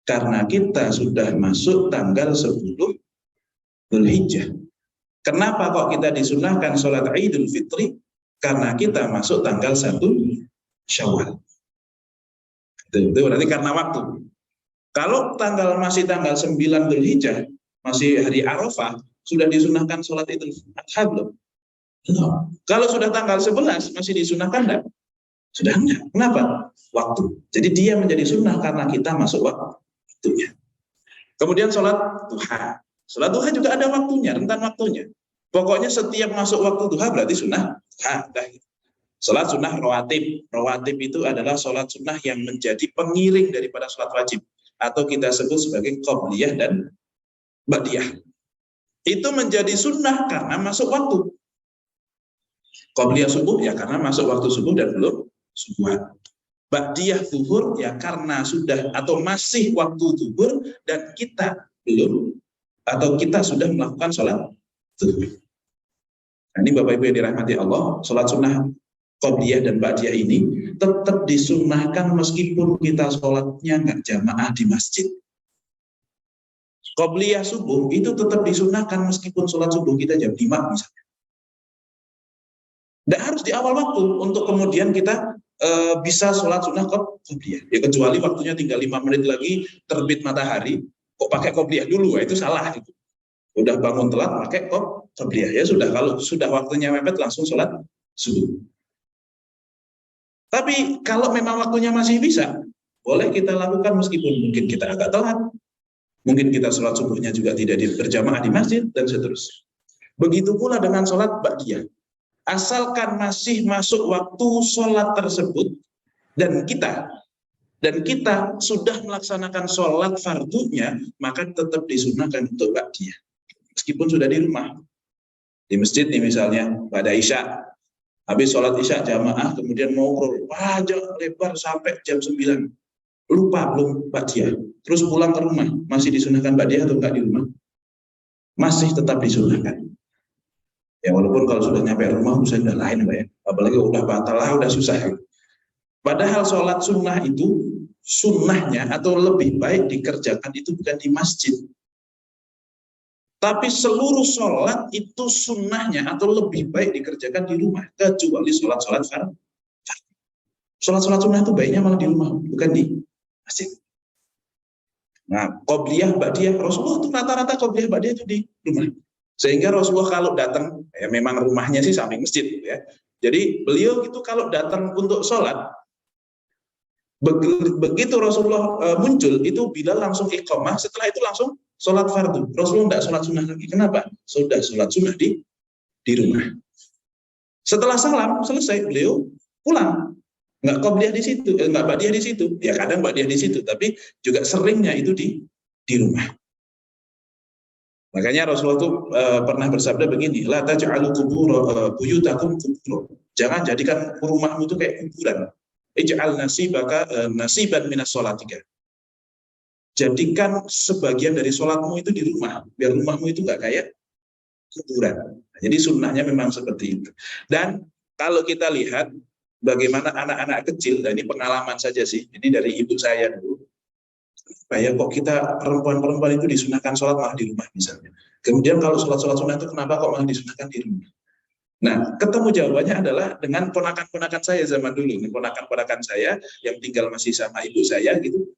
Karena kita sudah masuk tanggal 10 Dzulhijjah. Kenapa kok kita disunnahkan sholat Idul Fitri? Karena kita masuk tanggal 1 Syawal. Itu berarti karena waktu. Kalau masih tanggal 9 Dzulhijjah, masih hari Arafah, sudah disunahkan sholat Idul Adha belum? Belum. Kalau sudah tanggal 11, masih disunahkan enggak? Sudah enggak. Kenapa? Waktu. Jadi dia menjadi sunnah karena kita masuk waktunya. Kemudian sholat duha. Sholat duha juga ada waktunya, rentan waktunya. Pokoknya setiap masuk waktu duha berarti sunnah. Sholat sunnah rawatib. Rawatib itu adalah sholat sunnah yang menjadi pengiring daripada sholat wajib. Atau kita sebut sebagai qobliyah dan ba'diyah. Itu menjadi sunnah karena masuk waktu. Qobliyah subuh ya karena masuk waktu subuh dan belum subuhan. Ba'diyah zuhur ya karena sudah atau masih waktu zuhur dan kita belum atau kita sudah melakukan sholat zuhur. Nah, ini Bapak Ibu yang dirahmati Allah, sholat sunnah qobliyah dan ba'diyah ini tetap disunnahkan meskipun kita sholatnya nggak jamaah di masjid. Qobliyah subuh itu tetap disunnahkan meskipun sholat subuh kita jam 5 misalnya. Tidak harus di awal waktu untuk kemudian kita bisa sholat sunnah qobliyah. Ya, kecuali waktunya tinggal 5 menit lagi terbit matahari, kok pakai qobliyah dulu, itu salah. Itu. Udah bangun telat pakai qobliyah. Ya sudah, kalau sudah waktunya mepet langsung sholat subuh. Tapi kalau memang waktunya masih bisa, boleh kita lakukan meskipun mungkin kita agak telat. Mungkin kita sholat subuhnya juga tidak berjamaah di masjid, dan seterusnya. Begitu pula dengan sholat ba'diyah. Asalkan masih masuk waktu sholat tersebut, dan kita sudah melaksanakan sholat fardunya, maka tetap disunahkan untuk ba'diyah. Meskipun sudah di rumah. Di masjid nih misalnya, pada isya. Habis sholat isya jamaah, kemudian ngobrol. Wajah lebar sampai jam 9. Lupa belum ba'diyah. Terus pulang ke rumah, masih disunahkan ba'diyah atau enggak di rumah? Masih tetap disunahkan. Ya walaupun kalau sudah nyampe rumah urusan udah lain, Pak ya. Apalagi udah batal lah, udah susah. Padahal sholat sunnah itu sunnahnya atau lebih baik dikerjakan itu bukan di masjid. Tapi seluruh sholat itu sunnahnya atau lebih baik dikerjakan di rumah, kecuali sholat-sholat fardu. Sholat-sholat sunnah itu baiknya malah di rumah, bukan di masjid. Nah, qobliyah, ba'diyah, Rasulullah itu rata-rata qobliyah, ba'diyah itu di rumah. Sehingga Rasulullah kalau datang, ya memang rumahnya sih samping masjid, ya. Jadi beliau itu kalau datang untuk sholat, Begitu Rasulullah muncul, itu Bilal langsung iqamah, setelah itu langsung sholat fardu. Rasulullah tidak sholat sunnah lagi. Kenapa? Sudah sholat sunnah di rumah. Setelah salam selesai, beliau pulang. Nggak qobliyah di situ, nggak ba'diyah di situ. Ya kadang ba'diyah di situ, tapi juga seringnya itu di rumah. Makanya Rasulullah itu pernah bersabda begini, la taj'alu buyutakum qubur. Jangan jadikan rumahmu itu kayak kuburan. Ij'al nasiban minas sholatika. Jadikan sebagian dari sholatmu itu di rumah, biar rumahmu itu nggak kayak kuburan. Jadi sunnahnya memang seperti itu. Dan kalau kita lihat bagaimana anak-anak kecil, dan ini pengalaman saja sih, ini dari ibu saya dulu, kayak kok kita perempuan-perempuan itu disunahkan sholat malah di rumah misalnya. Kemudian kalau sholat-sholat sunnah itu kenapa kok malah disunahkan di rumah? Nah, ketemu jawabannya adalah dengan ponakan-ponakan saya zaman dulu. Ini ponakan-ponakan saya yang tinggal masih sama ibu saya gitu.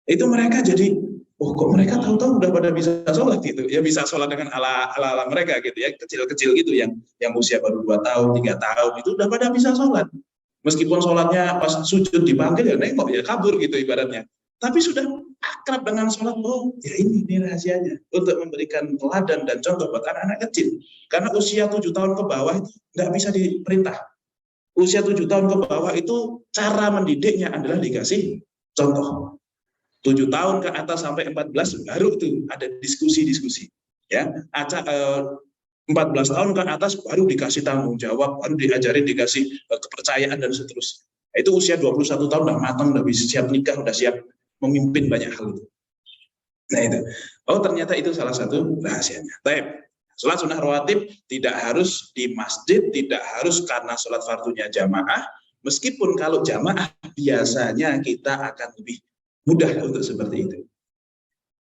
Itu mereka jadi, oh kok mereka tahu-tahu udah pada bisa sholat gitu. Ya bisa sholat dengan ala mereka gitu ya, kecil-kecil gitu yang usia baru 2 tahun, 3 tahun itu udah pada bisa sholat. Meskipun sholatnya pas sujud dipanggil ya nengok ya kabur gitu ibaratnya. Tapi sudah akrab dengan sholat, oh ya ini rahasianya. Untuk memberikan teladan dan contoh buat anak-anak kecil. Karena usia 7 tahun ke bawah itu nggak bisa diperintah. Usia 7 tahun ke bawah itu cara mendidiknya adalah dikasih contoh. 7 tahun ke atas sampai 14 baru tuh ada diskusi-diskusi. Ya, 14 tahun ke atas baru dikasih tanggung jawab, baru diajarin, dikasih kepercayaan dan seterusnya. Itu usia 21 tahun udah matang, udah bisa siap nikah, udah siap memimpin banyak hal itu. Nah itu. Oh ternyata itu salah satu rahasianya. Baik. Sholat sunnah rawatib tidak harus di masjid, tidak harus karena sholat fardunya jamaah. Meskipun kalau jamaah biasanya kita akan lebih mudah untuk seperti itu.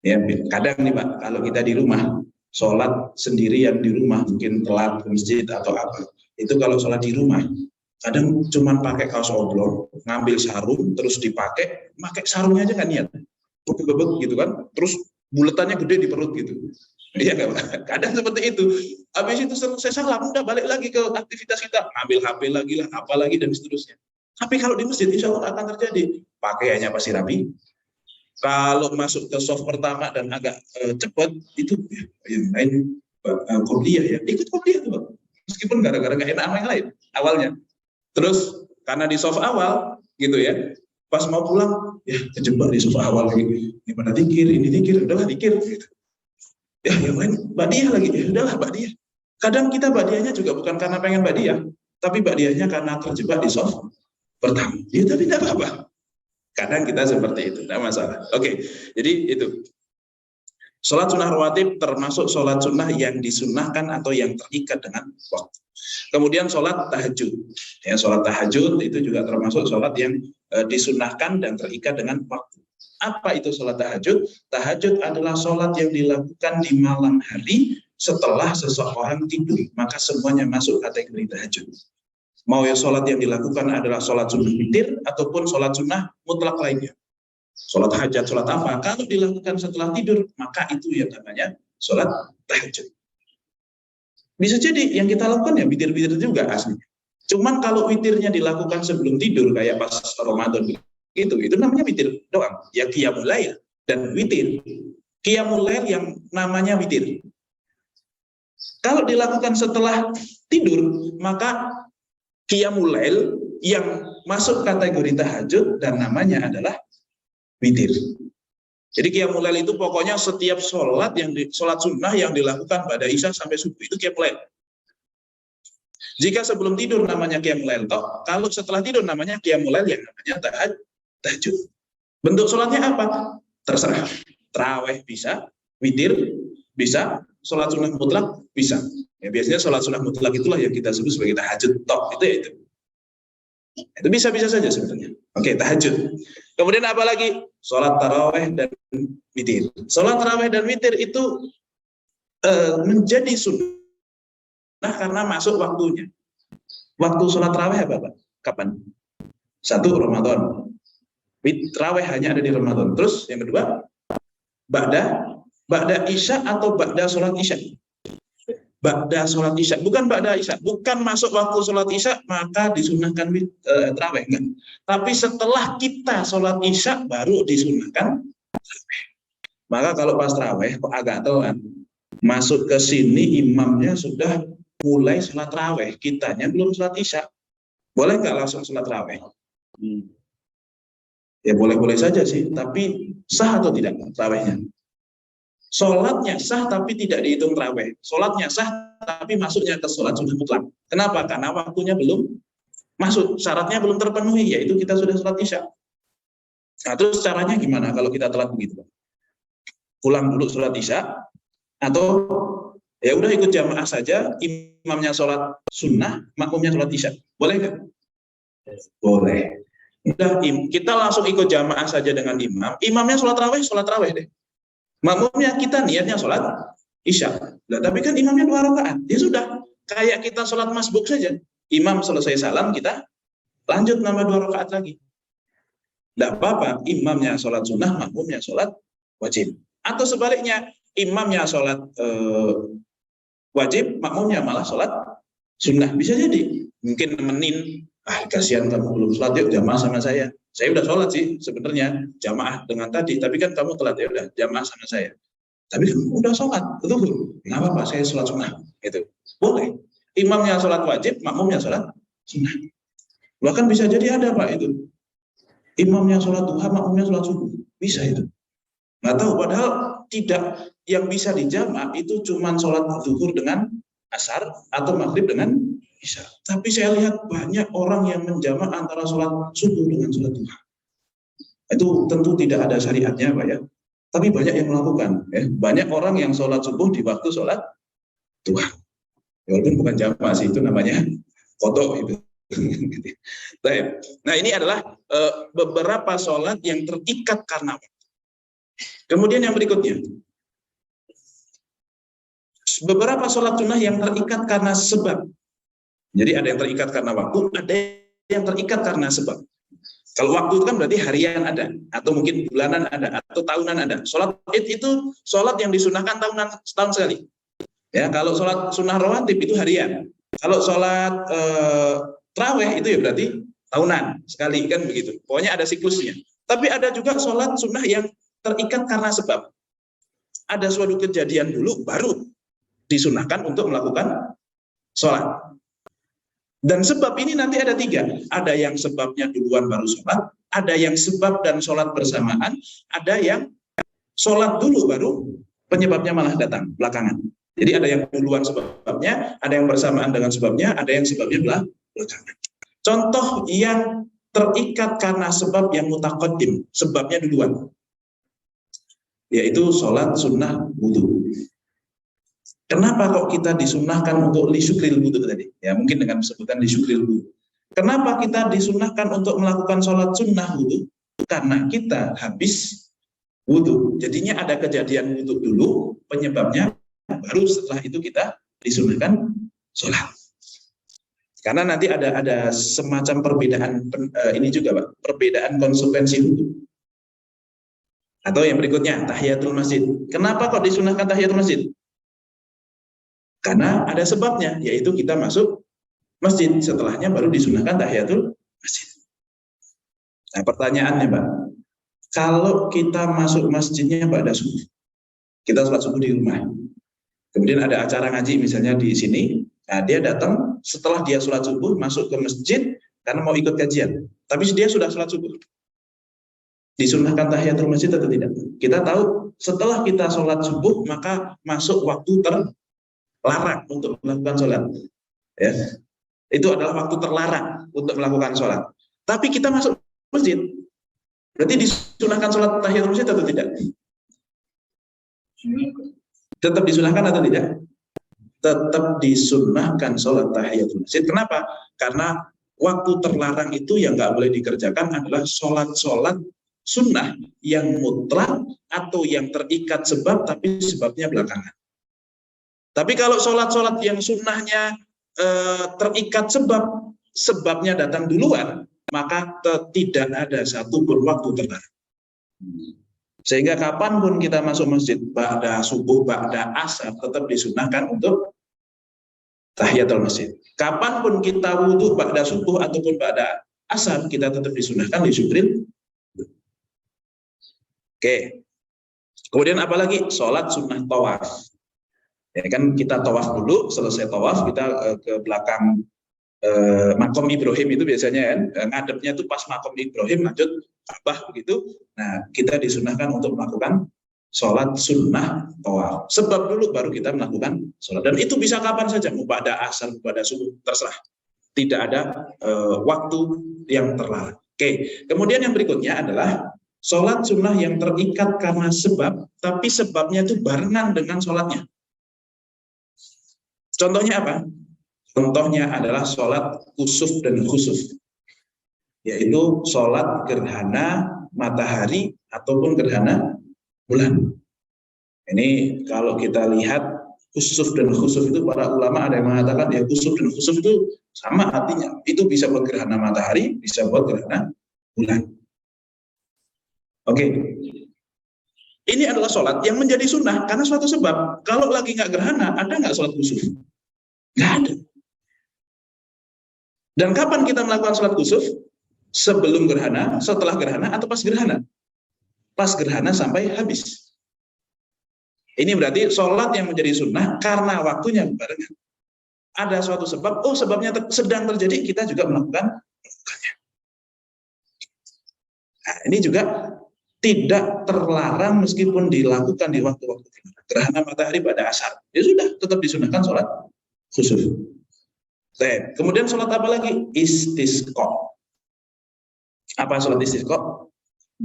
Ya, kadang nih Pak, kalau kita di rumah sholat sendirian di rumah, mungkin telat ke masjid atau apa, itu kalau sholat di rumah kadang cuma pakai kaos oblong, ngambil sarung terus pakai sarungnya aja kan niat, bebek gitu kan, terus buletannya gede di perut gitu. Iya nggak Pak? Kadang seperti itu. Habis itu selesai salam, udah balik lagi ke aktivitas kita, ngambil HP lagi lah, apa lagi dan seterusnya. Tapi kalau di masjid insya Allah akan terjadi, pakaiannya pasti rapi. Kalau masuk ke soft pertama dan agak cepat, itu ya, main qobliyah ya, ikut qobliyah tuh, meskipun gara-gara nggak enak sama yang lain awalnya. Terus karena di soft awal gitu ya, pas mau pulang ya kejebak di soft awal lagi, ini pada dikir, ini dikir, udahlah dikir gitu. Ya yang lain ba'diyah lagi, ya udahlah ba'diyah. Kadang kita ba'diyahnya juga bukan karena pengen ba'diyah, tapi ba'diyahnya karena terjebak di soft pertama. Ya tapi tidak apa-apa. Kadang kita seperti itu, tidak masalah. Oke, jadi itu. Sholat sunnah rawatib termasuk sholat sunnah yang disunnahkan atau yang terikat dengan waktu. Kemudian sholat tahajud. Ya, sholat tahajud itu juga termasuk sholat yang disunnahkan dan terikat dengan waktu. Apa itu sholat tahajud? Tahajud adalah sholat yang dilakukan di malam hari setelah seseorang tidur. Maka semuanya masuk kategori tahajud. Mau yang sholat yang dilakukan adalah sholat sunnah witir ataupun sholat sunnah mutlak lainnya. Sholat hajat, sholat apa? Kalau dilakukan setelah tidur, maka itu yang namanya sholat tahajud. Bisa jadi yang kita lakukan ya witir-witir juga aslinya. Cuman kalau witirnya dilakukan sebelum tidur, kayak pas Ramadan itu namanya witir doang. Ya qiyamul lail dan witir. Qiyamul lail yang namanya witir. Kalau dilakukan setelah tidur, maka qiyamul lail yang masuk kategori tahajud dan namanya adalah witir. Jadi qiyamul lail itu pokoknya setiap sholat sholat sunnah yang dilakukan pada isya sampai subuh itu qiyamul lail. Jika sebelum tidur namanya qiyamul lail, kalau setelah tidur namanya qiyamul lail yang namanya tahajud. Bentuk sholatnya apa? Terserah. Tarawih bisa, witir bisa, sholat sunnah mutlak bisa. Ya, biasanya sholat sunnah mutlak itulah yang kita sebut sebagai tahajud. Itu. Itu bisa-bisa saja sebenarnya. Oke, tahajud. Kemudian apa lagi? Sholat tarawih dan witir. Sholat tarawih dan witir itu menjadi sunnah karena masuk waktunya. Waktu sholat tarawih apa Pak? Kapan? 1 Ramadan. Tarawih hanya ada di Ramadan. Terus yang kedua, ba'da isya atau ba'da sholat isya. ba'da sholat isya, bukan ba'da isya, bukan masuk waktu sholat isya maka disunahkan tarawih, enggak. Tapi setelah kita sholat isya baru disunahkan. Maka kalau pas tarawih kok agak telat, masuk ke sini imamnya sudah mulai sholat tarawih, kitanya belum sholat isya, boleh nggak langsung sholat tarawih? Ya boleh-boleh saja sih, tapi sah atau tidak tarawihnya? Sholatnya sah tapi tidak dihitung tarawih. Sholatnya sah tapi masuknya ke sholat sudah mutlak. Kenapa? Karena waktunya belum masuk, syaratnya belum terpenuhi, yaitu kita sudah sholat isya. Nah, terus caranya gimana kalau kita telat begitu? Pulang dulu sholat isya, atau ya udah ikut jamaah saja, imamnya sholat sunnah, makmumnya sholat isya. Boleh nggak? Boleh. Udah, kita langsung ikut jamaah saja dengan imam, imamnya sholat tarawih deh. Makmumnya kita niatnya sholat isya. Nah, tapi kan imamnya 2 rakaat. Ya sudah, kayak kita sholat masbuk saja. Imam selesai salam, kita lanjut nambah 2 rakaat lagi. Tidak apa-apa, imamnya sholat sunnah, makmumnya sholat wajib. Atau sebaliknya, imamnya sholat wajib, makmumnya malah sholat sunnah. Bisa jadi. Mungkin nemenin, kasihan kamu belum sholat, yuk jamaah sama saya. Saya udah sholat sih sebenarnya jamaah dengan tadi, tapi kan kamu telat, ya udah jamaah sama saya. Tapi kamu udah sholat, betul? Nggak apa-apa, saya sholat sunnah. Gitu. Boleh. Imamnya sholat wajib, makmumnya sholat sunnah. Bahkan bisa jadi ada Pak itu. Imamnya sholat duha, makmumnya sholat subuh. Bisa itu. Nggak tahu, padahal tidak, yang bisa dijamak itu cuma sholat zuhur dengan asar atau maghrib dengan isya. Tapi saya lihat banyak orang yang menjamak antara sholat subuh dengan sholat duha. Itu tentu tidak ada syariatnya Pak ya. Tapi banyak yang melakukan. Ya. Banyak orang yang sholat subuh di waktu sholat duha. Walaupun bukan jamak sih, itu namanya kodok itu. Nah ini adalah beberapa sholat yang terikat karena waktu. Kemudian yang berikutnya, beberapa sholat sunnah yang terikat karena sebab. Jadi ada yang terikat karena waktu, ada yang terikat karena sebab. Kalau waktu itu kan berarti harian ada, atau mungkin bulanan ada, atau tahunan ada. Sholat Id itu sholat yang disunahkan setahun sekali. Ya, kalau sholat sunnah rawatib itu harian. Kalau sholat tarawih itu ya berarti tahunan sekali kan begitu. Pokoknya ada siklusnya. Tapi ada juga sholat sunnah yang terikat karena sebab. Ada suatu kejadian dulu baru disunahkan untuk melakukan sholat. Dan sebab ini nanti ada 3. Ada yang sebabnya duluan baru sholat, ada yang sebab dan sholat bersamaan, ada yang sholat dulu baru penyebabnya malah datang belakangan. Jadi ada yang duluan sebabnya, ada yang bersamaan dengan sebabnya, ada yang sebabnya belakangan. Contoh yang terikat karena sebab yang mutaqaddim, sebabnya duluan, yaitu sholat sunnah wudu. Kenapa kok kita disunahkan untuk lisyukril wudu tadi? Ya mungkin dengan sebutan lisyukril wudu. Kenapa kita disunahkan untuk melakukan sholat sunnah wudu? Karena kita habis wudu. Jadinya ada kejadian wudu dulu, penyebabnya, baru setelah itu kita disunahkan sholat. Karena nanti ada semacam perbedaan ini juga Pak, perbedaan konsekuensi wudu. Atau yang berikutnya, tahiyatul masjid. Kenapa kok disunahkan tahiyatul masjid? Karena ada sebabnya, yaitu kita masuk masjid. Setelahnya baru disunahkan tahiyatul masjid. Nah pertanyaannya Pak, kalau kita masuk masjidnya pada subuh, kita sholat subuh di rumah, kemudian ada acara ngaji misalnya di sini, nah dia datang setelah dia sholat subuh masuk ke masjid karena mau ikut kajian, tapi dia sudah sholat subuh. Disunahkan tahiyatul masjid atau tidak? Kita tahu setelah kita sholat subuh maka masuk waktu terlarang untuk melakukan sholat. Ya. Itu adalah waktu terlarang untuk melakukan sholat. Tapi kita masuk masjid, berarti disunahkan sholat tahiyatul masjid atau tidak? Tetap disunahkan atau tidak? Tetap disunahkan sholat tahiyatul masjid. Kenapa? Karena waktu terlarang itu yang nggak boleh dikerjakan adalah sholat-sholat sunnah yang mutlak atau yang terikat sebab tapi sebabnya belakangan. Tapi kalau sholat-sholat yang sunnahnya terikat sebab, sebabnya datang duluan, maka tidak ada satupun waktu terlarang. Sehingga kapanpun kita masuk masjid, ba'da subuh, ba'da asar, tetap disunahkan untuk tahiyatul masjid. Kapanpun kita wudhu pada subuh ataupun pada asar, kita tetap disunahkan di syukril. Oke. Kemudian apalagi? Sholat sunnah tawaf. Ya kan kita tawaf dulu, selesai tawaf kita ke belakang makom Ibrahim itu biasanya kan, ngadepnya itu pas makom Ibrahim, lanjut Ka'bah begitu. Nah, kita disunahkan untuk melakukan sholat sunnah tawaf. Sebab dulu baru kita melakukan sholat. Dan itu bisa kapan saja, mau pada asar, pada subuh, terserah. Tidak ada waktu yang terlarang. Oke, kemudian yang berikutnya adalah sholat sunnah yang terikat karena sebab, tapi sebabnya itu barengan dengan sholatnya. Contohnya apa? Contohnya adalah sholat kusuf dan khusuf, yaitu sholat gerhana matahari ataupun gerhana bulan. Ini kalau kita lihat kusuf dan khusuf itu, para ulama ada yang mengatakan ya kusuf dan khusuf itu sama artinya. Itu bisa buat gerhana matahari, bisa buat gerhana bulan. Oke. Ini adalah sholat yang menjadi sunnah karena suatu sebab. Kalau lagi nggak gerhana, ada nggak sholat kusuf? Nggak ada. Dan kapan kita melakukan sholat kusuf? Sebelum gerhana, setelah gerhana, atau pas gerhana? Pas gerhana sampai habis. Ini berarti sholat yang menjadi sunnah karena waktunya barengan. Ada suatu sebab, oh sebabnya sedang terjadi, kita juga melakukannya. Nah, ini juga tidak terlarang meskipun dilakukan di waktu-waktu gerhana matahari pada asar. Ya sudah, tetap disunahkan sholat khusus. Kemudian sholat apa lagi? Istisqa. Apa sholat istisqa?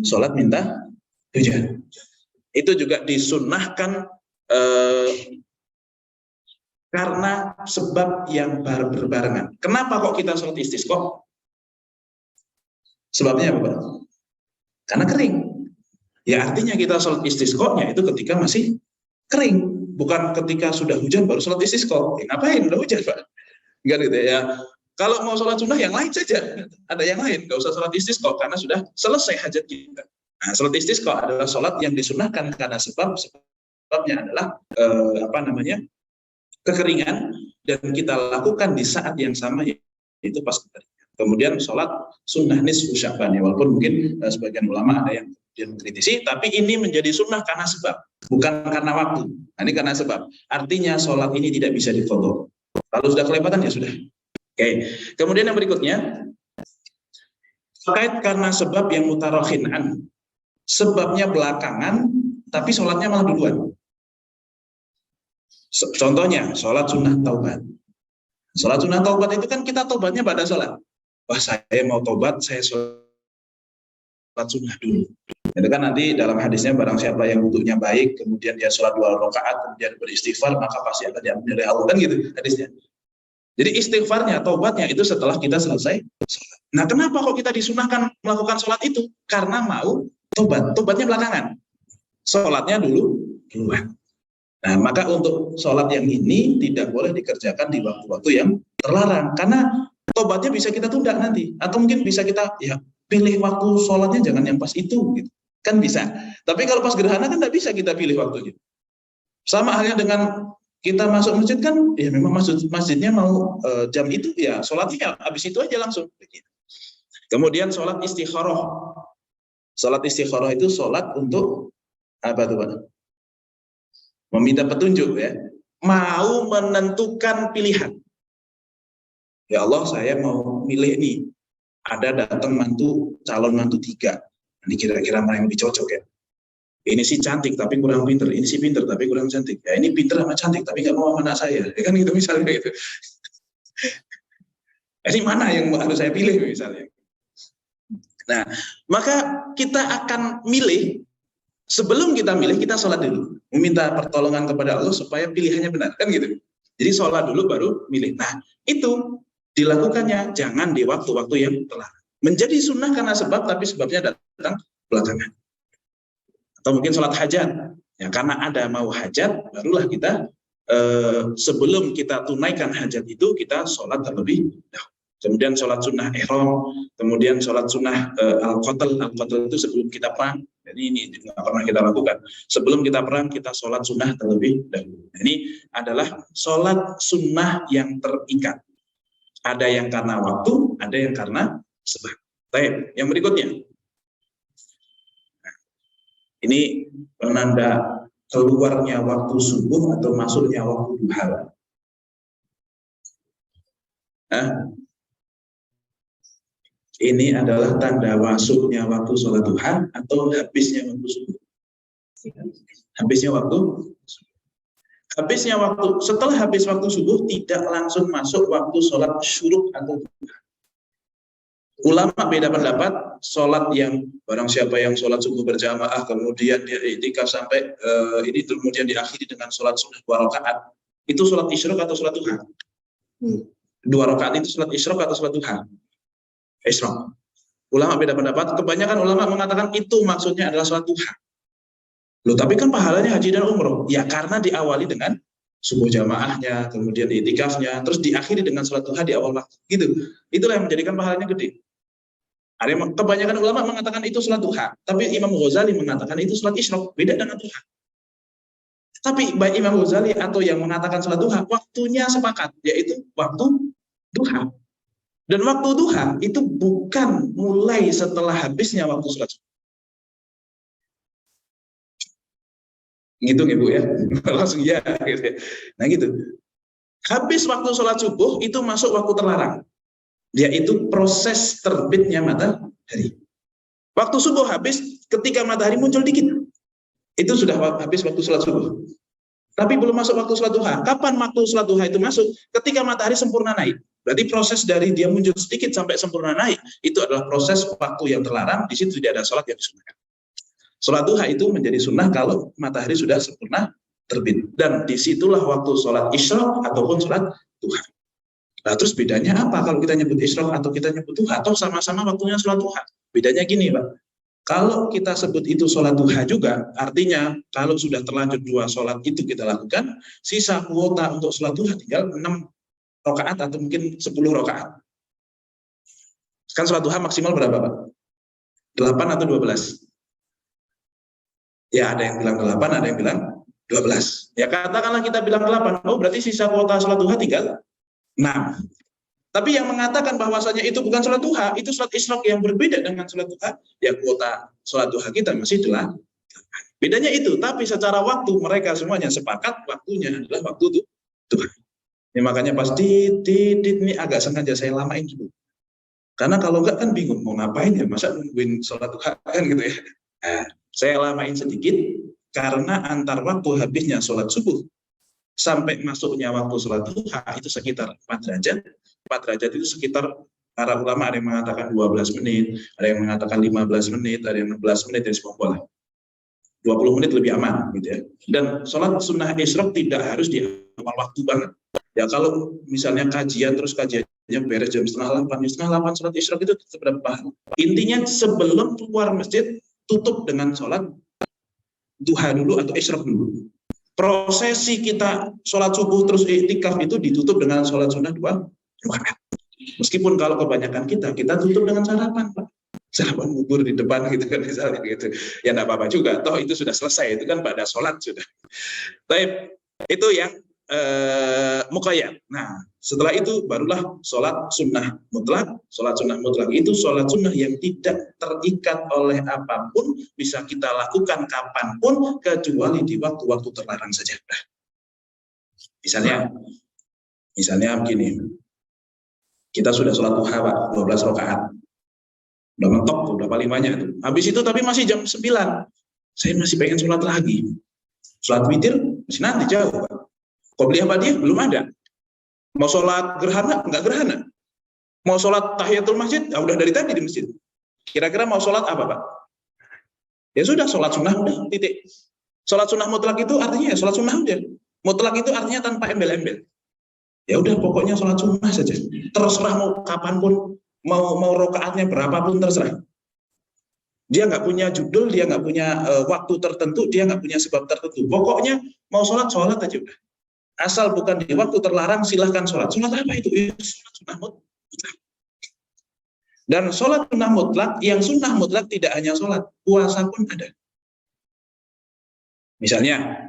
Sholat minta hujan. Itu juga disunnahkan karena sebab yang berbarengan. Kenapa kok kita sholat istisqa? Sebabnya apa? Karena kering. Ya artinya kita sholat istisqa-nya itu ketika masih kering. Bukan ketika sudah hujan baru sholat istisqa. Ngapain? Udah hujan, Pak. Enggak gitu ya. Kalau mau sholat sunnah yang lain saja, ada yang lain, nggak usah sholat istisqa karena sudah selesai hajat kita. Nah, sholat istisqa adalah sholat yang disunnahkan karena sebabnya adalah kekeringan, dan kita lakukan di saat yang sama yaitu pas kekeringan. Kemudian sholat sunnah nisfu Sya'ban, ya, walaupun mungkin sebagian ulama ada yang kritisi, tapi ini menjadi sunnah karena sebab, bukan karena waktu. Nah, ini karena sebab. Artinya sholat ini tidak bisa diqadha. Kalau sudah kelewatan ya sudah. Oke. Kemudian yang berikutnya terkait karena sebab yang mutarakhin an. Sebabnya belakangan tapi sholatnya malah duluan. Contohnya sholat sunnah taubat. Sholat sunnah taubat itu kan kita taubatnya pada sholat. Wah, saya mau taubat, saya sholat sunnah dulu. Itu kan nanti dalam hadisnya barang siapa yang wudhunya baik, kemudian dia sholat 2 rakaat, kemudian beristighfar, maka pasti akan diampuni oleh Allah, kan gitu hadisnya. Jadi istighfarnya, taubatnya itu setelah kita selesai sholat. Nah, kenapa kok kita disunahkan melakukan sholat itu? Karena mau taubat, taubatnya belakangan. Sholatnya duluan. Nah, maka untuk sholat yang ini tidak boleh dikerjakan di waktu-waktu yang terlarang, karena taubatnya bisa kita tunda nanti, atau mungkin bisa kita pilih waktu sholatnya jangan yang pas itu, gitu. Kan bisa. Tapi kalau pas gerhana kan tidak bisa kita pilih waktunya. Sama halnya dengan kita masuk masjid kan, ya memang masjidnya mau jam itu, ya sholatnya habis itu aja langsung. Kemudian sholat istikharah. Sholat istikharah itu sholat untuk apa tuh Pak? Meminta petunjuk, ya. Mau menentukan pilihan. Ya Allah, saya mau milih nih. Ada datang calon mantu 3. Ini kira-kira mana yang lebih cocok, ya? Ini sih cantik tapi kurang pinter, ini sih pinter tapi kurang cantik. Ya ini pinter sama cantik tapi nggak mau sama anak saya, ya kan gitu misalnya gitu. Ini mana yang harus saya pilih misalnya. Nah, maka kita akan milih, sebelum kita milih kita sholat dulu, meminta pertolongan kepada Allah supaya pilihannya benar, kan gitu. Jadi sholat dulu baru milih. Nah, itu dilakukannya jangan di waktu-waktu yang telah menjadi sunnah karena sebab, tapi sebabnya datang belakangan. Atau mungkin sholat hajat, ya karena ada mau hajat, barulah kita sebelum kita tunaikan hajat itu kita sholat terlebih dahulu. Kemudian sholat sunnah ihram, kemudian sholat sunnah al-qatl itu sebelum kita perang, Jadi ini nggak pernah kita lakukan. Sebelum kita perang, kita sholat sunnah terlebih dahulu. Ini adalah sholat sunnah yang terikat. Ada yang karena waktu, ada yang karena sebab. Baik, yang berikutnya. Ini penanda keluarnya waktu subuh atau masuknya waktu duha. Ini adalah tanda masuknya waktu sholat duha atau habisnya waktu subuh. Habisnya waktu. Habisnya waktu, setelah habis waktu subuh tidak langsung masuk waktu sholat syuruk atau duha. Ulama beda pendapat, sholat yang barang siapa yang sholat subuh berjamaah kemudian dia iktikaf sampai ini kemudian diakhiri dengan sholat sunnah 2 rakaat, itu sholat isyraq atau sholat duha? 2 rakaat itu sholat isyraq atau sholat duha? Isyraq. Ulama beda pendapat, kebanyakan ulama mengatakan itu maksudnya adalah sholat duha. Loh, tapi kan pahalanya haji dan umroh. Ya karena diawali dengan subuh jamaahnya, kemudian iktikafnya, terus diakhiri dengan sholat duha di awal waktu. Gitu. Itulah yang menjadikan pahalanya gede. Ada yang, kebanyakan ulama mengatakan itu sholat duha, tapi Imam Ghazali mengatakan itu sholat isyraq, beda dengan duha. Tapi baik Imam Ghazali atau yang mengatakan sholat duha, waktunya sepakat, yaitu waktu duha. Dan waktu duha itu bukan mulai setelah habisnya waktu sholat subuh. Ngitung ibu ya, langsung ya gitu ya. Nah gitu, habis waktu sholat subuh itu masuk waktu terlarang, yaitu proses terbitnya matahari. Waktu subuh habis ketika matahari muncul dikit, itu sudah habis waktu sholat subuh. Tapi belum masuk waktu sholat duha. Kapan waktu sholat duha itu masuk? Ketika matahari sempurna naik. Berarti proses dari dia muncul sedikit sampai sempurna naik, itu adalah proses waktu yang terlarang. Di situ tidak ada sholat yang disunahkan. Sholat duha itu menjadi sunnah kalau matahari sudah sempurna terbit. Dan disitulah waktu sholat isyraq ataupun sholat duha. Nah terus bedanya apa kalau kita nyebut isyraq atau kita nyebut duha? Atau sama-sama waktunya sholat duha? Bedanya gini Pak. Kalau kita sebut itu sholat duha juga, artinya kalau sudah terlanjur 2 sholat itu kita lakukan, sisa kuota untuk sholat duha tinggal 6 rakaat atau mungkin 10 rakaat. Kan sholat duha maksimal berapa Pak? 8 atau 12? Ya ada yang bilang 8, ada yang bilang 12. Ya katakanlah kita bilang 8, oh berarti sisa kuota sholat duha tinggal 6. Tapi yang mengatakan bahwasanya itu bukan sholat duha, itu sholat isyraq yang berbeda dengan sholat duha, ya kuota sholat duha kita masih 8. Bedanya itu, tapi secara waktu mereka semuanya sepakat waktunya adalah waktu duha. Ya, makanya pas ini agak sengaja saya lamain dulu. Karena kalau enggak kan bingung mau ngapain ya, masa nungguin sholat duha kan gitu ya. Nah, saya lamain sedikit karena antar waktu habisnya sholat subuh sampai masuknya waktu sholat duha itu sekitar 4 derajat. 4 derajat itu sekitar, para ulama ada yang mengatakan 12 menit, ada yang mengatakan 15 menit, ada yang 16 menit, dan semua boleh. 20 menit lebih aman gitu ya. Dan sholat sunnah isyraq tidak harus di awal waktu banget. Ya kalau misalnya kajian terus kajiannya beres jam 7:30, jam 7:30 sholat isyraq itu berapa? Intinya sebelum keluar masjid tutup dengan sholat duha dulu atau isyraq dulu. Prosesi kita sholat subuh terus iktikaf itu ditutup dengan sholat sunnah 2 rakaat. Meskipun kalau kebanyakan kita tutup dengan sarapan Pak. Sarapan bubur di depan gitu kan misalnya gitu. Ya enggak apa-apa juga, toh itu sudah selesai, itu kan pada sholat sudah. Baik, itu yang muqayyad. Nah, setelah itu barulah sholat sunnah mutlak. Sholat sunnah mutlak itu sholat sunnah yang tidak terikat oleh apapun, bisa kita lakukan kapanpun kecuali di waktu-waktu terlarang saja. Misalnya begini, kita sudah sholat duha Pak, 12 rakaat. Udah mentok, udah paling itu. Habis itu tapi masih jam 9. Saya masih pengen sholat lagi. Sholat witir masih nanti jauh Pak. Qobliyah ba'diyah belum ada. Mau sholat gerhana, enggak gerhana. Mau sholat tahiyatul masjid, ya udah dari tadi di masjid. Kira-kira mau sholat apa Pak? Ya sudah, sholat sunnah udah, titik. Sholat sunnah mutlak itu artinya ya sholat sunnah udah. Mutlak itu artinya tanpa embel-embel. Ya udah, pokoknya sholat sunnah saja. Terserah mau kapanpun, mau rokaatnya berapapun terserah. Dia nggak punya judul, dia nggak punya waktu tertentu, dia nggak punya sebab tertentu. Pokoknya mau sholat aja udah. Asal bukan di waktu terlarang, silahkan sholat. Sholat apa itu? Ya, sholat sunnah mutlak. Dan sholat sunnah mutlak, yang sunnah mutlak tidak hanya sholat, puasa pun ada. Misalnya,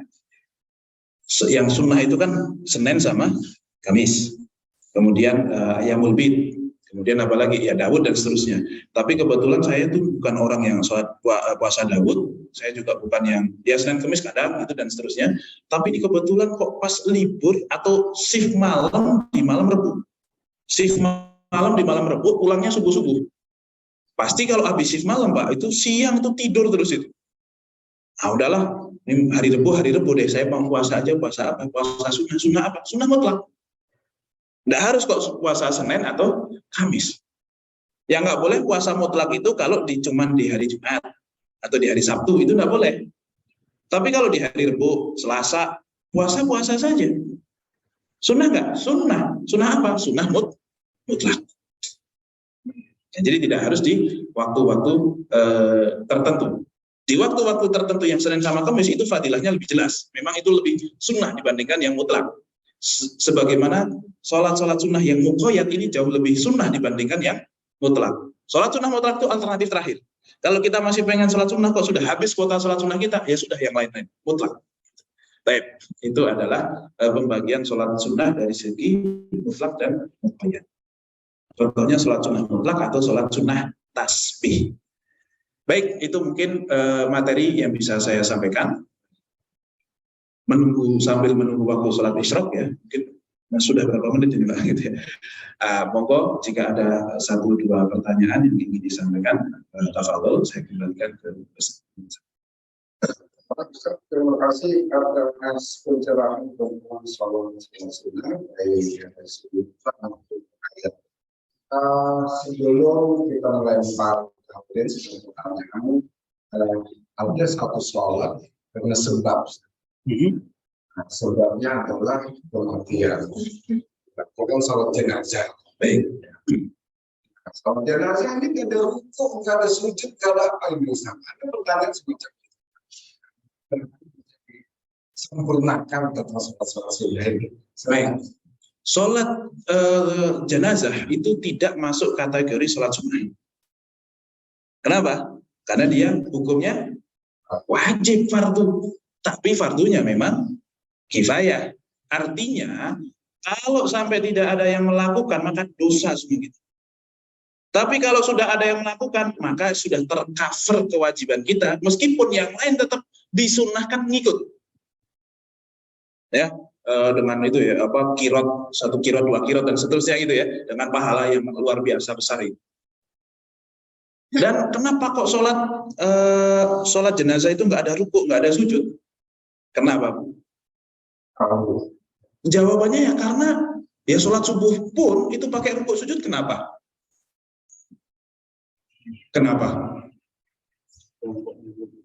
yang sunnah itu kan Senin sama Kamis. Kemudian Ayamul Bid. Kemudian apalagi ya Daud dan seterusnya. Tapi kebetulan saya itu bukan orang yang sholat puasa Daud. Saya juga bukan yang ya Senin Kamis kadang itu dan seterusnya. Tapi ini kebetulan kok pas libur atau shift malam di malam Rebu. Shift malam di malam Rebu, pulangnya subuh-subuh. Pasti kalau habis shift malam, Pak, itu siang itu tidur terus itu. Ah udahlah, ini hari Rebu deh, saya mau puasa aja, puasa apa? Puasa sunnah apa? Sunnah mutlak. Nggak harus kok puasa Senin atau Kamis. Yang nggak boleh puasa mutlak itu kalau cuman di hari Jumat atau di hari Sabtu, itu nggak boleh. Tapi kalau di hari Rebu, Selasa, puasa saja. Sunnah nggak? Sunnah. Sunnah apa? Sunnah mutlak. Jadi tidak harus di waktu-waktu tertentu. Di waktu-waktu tertentu yang Senin sama Kamis itu fadilahnya lebih jelas. Memang itu lebih sunnah dibandingkan yang mutlak. Sebagaimana sholat-sholat sunnah yang muqayyad ini jauh lebih sunnah dibandingkan yang mutlak. Sholat sunnah mutlak itu alternatif terakhir. Kalau kita masih pengen sholat sunnah kok sudah habis kuota sholat sunnah kita, ya sudah yang lain-lain, mutlak. Baik, itu adalah pembagian sholat sunnah dari segi mutlak dan muqayyad. Contohnya sholat sunnah mutlak atau sholat sunnah tasbih. Baik, itu mungkin materi yang bisa saya sampaikan. Sambil menunggu waktu sholat isyraq ya, mungkin sudah berapa menit ini Pak gitu ya. Monggo jika ada 1-2 pertanyaan yang ingin disampaikan, tafadhol saya kembalikan ke peserta.
Terima kasih atas pencerahan tentang sholat sunnah. Sebelum kita melempar pertanyaan, ada satu soal karena sebab. Nah, sebabnya adalah kematian. Bukan sholat jenazah.
Baik.
Sholat jenazah ini tidak ada rukuk, tidak ada sujud, tidak ada apa yang bisa. Ada pertanyaan semacam itu. Sempurnakan tentang sholat sunnah ini.
Baik. Sholat jenazah itu tidak masuk kategori sholat sunnah. Kenapa? Karena dia hukumnya wajib fardu, tapi fardunya memang kifayah. Artinya kalau sampai tidak ada yang melakukan maka dosa semua gitu. Tapi kalau sudah ada yang melakukan maka sudah tercover kewajiban kita, meskipun yang lain tetap disunnahkan ngikut. Ya. Dengan itu ya kirot, 1 kirot, 2 kirot dan seterusnya gitu ya, dengan pahala yang luar biasa besar itu. Dan kenapa kok sholat jenazah itu nggak ada rukuk, nggak ada sujud? Kenapa? Jawabannya ya karena ya sholat subuh pun itu pakai rukuk sujud. Kenapa?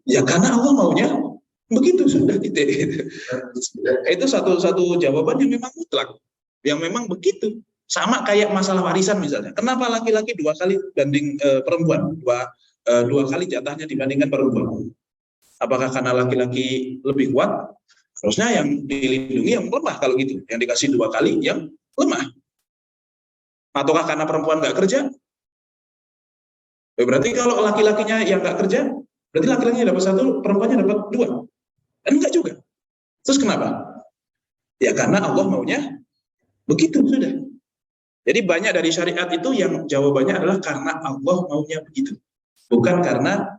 Ya karena Allah maunya begitu, sudah gitu. Itu satu jawaban yang memang mutlak, yang memang begitu. Sama kayak masalah warisan misalnya. Kenapa laki-laki 2 kali banding perempuan, dua kali jatahnya dibandingkan perempuan? Apakah karena laki-laki lebih kuat? Harusnya yang dilindungi yang lemah kalau gitu, yang dikasih 2 kali yang lemah. Ataukah karena perempuan nggak kerja? Berarti kalau laki-lakinya yang nggak kerja, berarti laki-lakinya dapat 1, perempuannya dapat 2. Enggak juga. Terus kenapa? Ya karena Allah maunya begitu sudah. Jadi banyak dari syariat itu yang jawabannya adalah karena Allah maunya begitu, bukan karena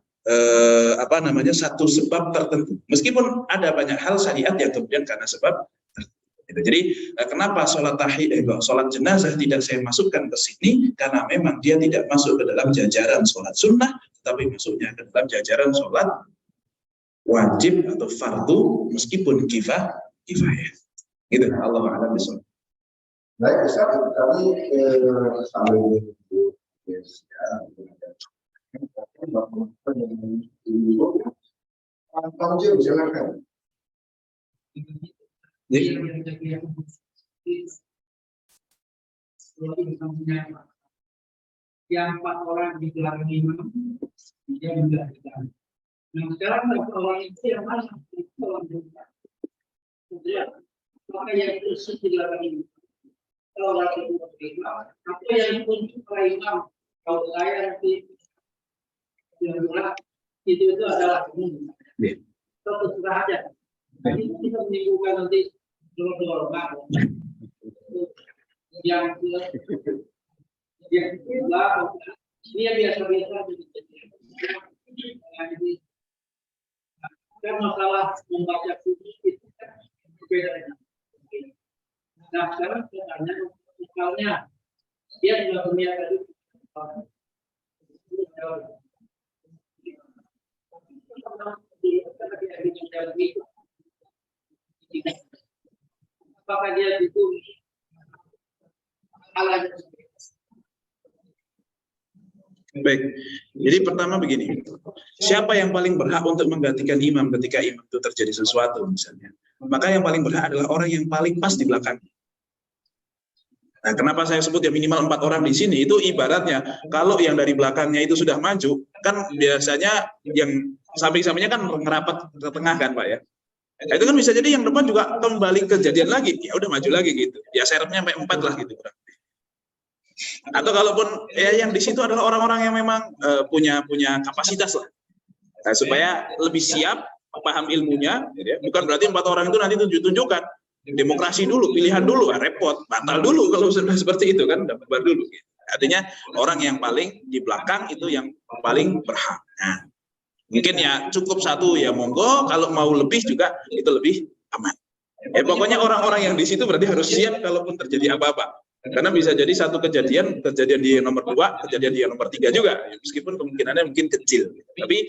satu sebab tertentu. Meskipun ada banyak hal syariat yang kemudian karena sebab tertentu. Jadi kenapa sholat jenazah tidak saya masukkan ke sini? Karena memang dia tidak masuk ke dalam jajaran sholat sunnah, tetapi masuknya ke dalam jajaran sholat wajib atau fardu meskipun kifayah. Gitu. Allah a'lam bishawab.
Baik, Ustaz, kami sambil silakan.
Yang 4 orang di belakang imam, dia juga digelar. Nah, sekarang 4 orang itu yang mana? Itu orang juga. Kemudian, maka yang itu di belakang imam. Kalau lagi itu imam, apa yang untuk para imam Kalau saya nanti yang berat itu adalah umum. Terserah aja. Jadi kita menimbulkan nanti dorongan. Yang kedua, ini yang biasa-biasa. Kan masalah membaca buku itu kan berbeda. Nah sekarang sebenarnya misalnya dia sudah punya tadi apakah dia itu alat.
Baik, jadi pertama begini, siapa yang paling berhak untuk menggantikan imam ketika imam itu terjadi sesuatu misalnya? Maka yang paling berhak adalah orang yang paling pas di belakang. Nah, kenapa saya sebut ya minimal 4 orang di sini? Itu ibaratnya kalau yang dari belakangnya itu sudah maju, kan biasanya yang samping-sampingnya kan ngerapat ke tengah kan Pak ya? Nah, itu kan bisa jadi yang depan juga kembali kejadian lagi, ya udah maju lagi gitu. Ya serepnya sampai 4 lah gitu. Atau kalaupun ya yang di situ adalah orang-orang yang memang punya kapasitas lah, nah, supaya lebih siap, paham ilmunya, gitu ya. Bukan berarti 4 orang itu nanti tunjuk-tunjukkan demokrasi dulu, pilihan dulu, repot, batal dulu kalau sudah seperti itu kan, dapat dulu. Gitu. Artinya orang yang paling di belakang itu yang paling berhak. Nah, mungkin ya cukup 1 ya monggo, kalau mau lebih juga itu lebih aman. Ya pokoknya orang-orang yang di situ berarti harus siap kalaupun terjadi apa-apa. Karena bisa jadi satu kejadian di nomor 2, kejadian di nomor 3 juga, meskipun kemungkinannya mungkin kecil. Tapi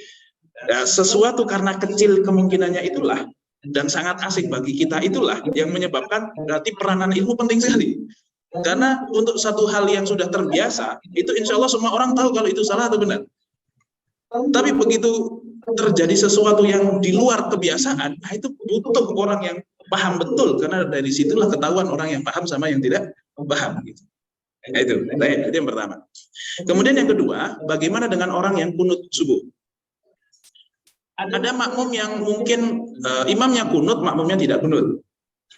ya, sesuatu karena kecil kemungkinannya itulah dan sangat asing bagi kita itulah yang menyebabkan berarti peranan ilmu penting sekali. Karena untuk satu hal yang sudah terbiasa, itu insya Allah semua orang tahu kalau itu salah atau benar. Tapi begitu terjadi sesuatu yang di luar kebiasaan, nah itu butuh orang yang paham betul, karena dari situlah ketahuan orang yang paham sama yang tidak paham. Gitu. Nah, itu yang pertama. Kemudian yang kedua, bagaimana dengan orang yang kunut subuh? Ada makmum yang mungkin imamnya kunut, makmumnya tidak kunut.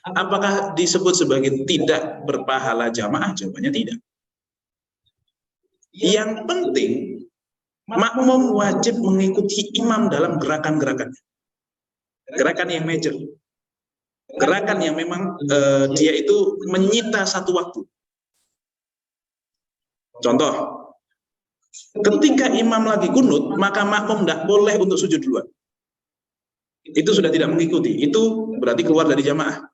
Apakah disebut sebagai tidak berpahala jamaah? Jawabannya tidak. Yang penting, makmum wajib mengikuti imam dalam gerakan-gerakannya. Gerakan yang major. Gerakan yang memang dia itu menyita satu waktu. Contoh, ketika imam lagi kunut, maka makmum tidak boleh untuk sujud duluan. Itu sudah tidak mengikuti. Itu berarti keluar dari jamaah.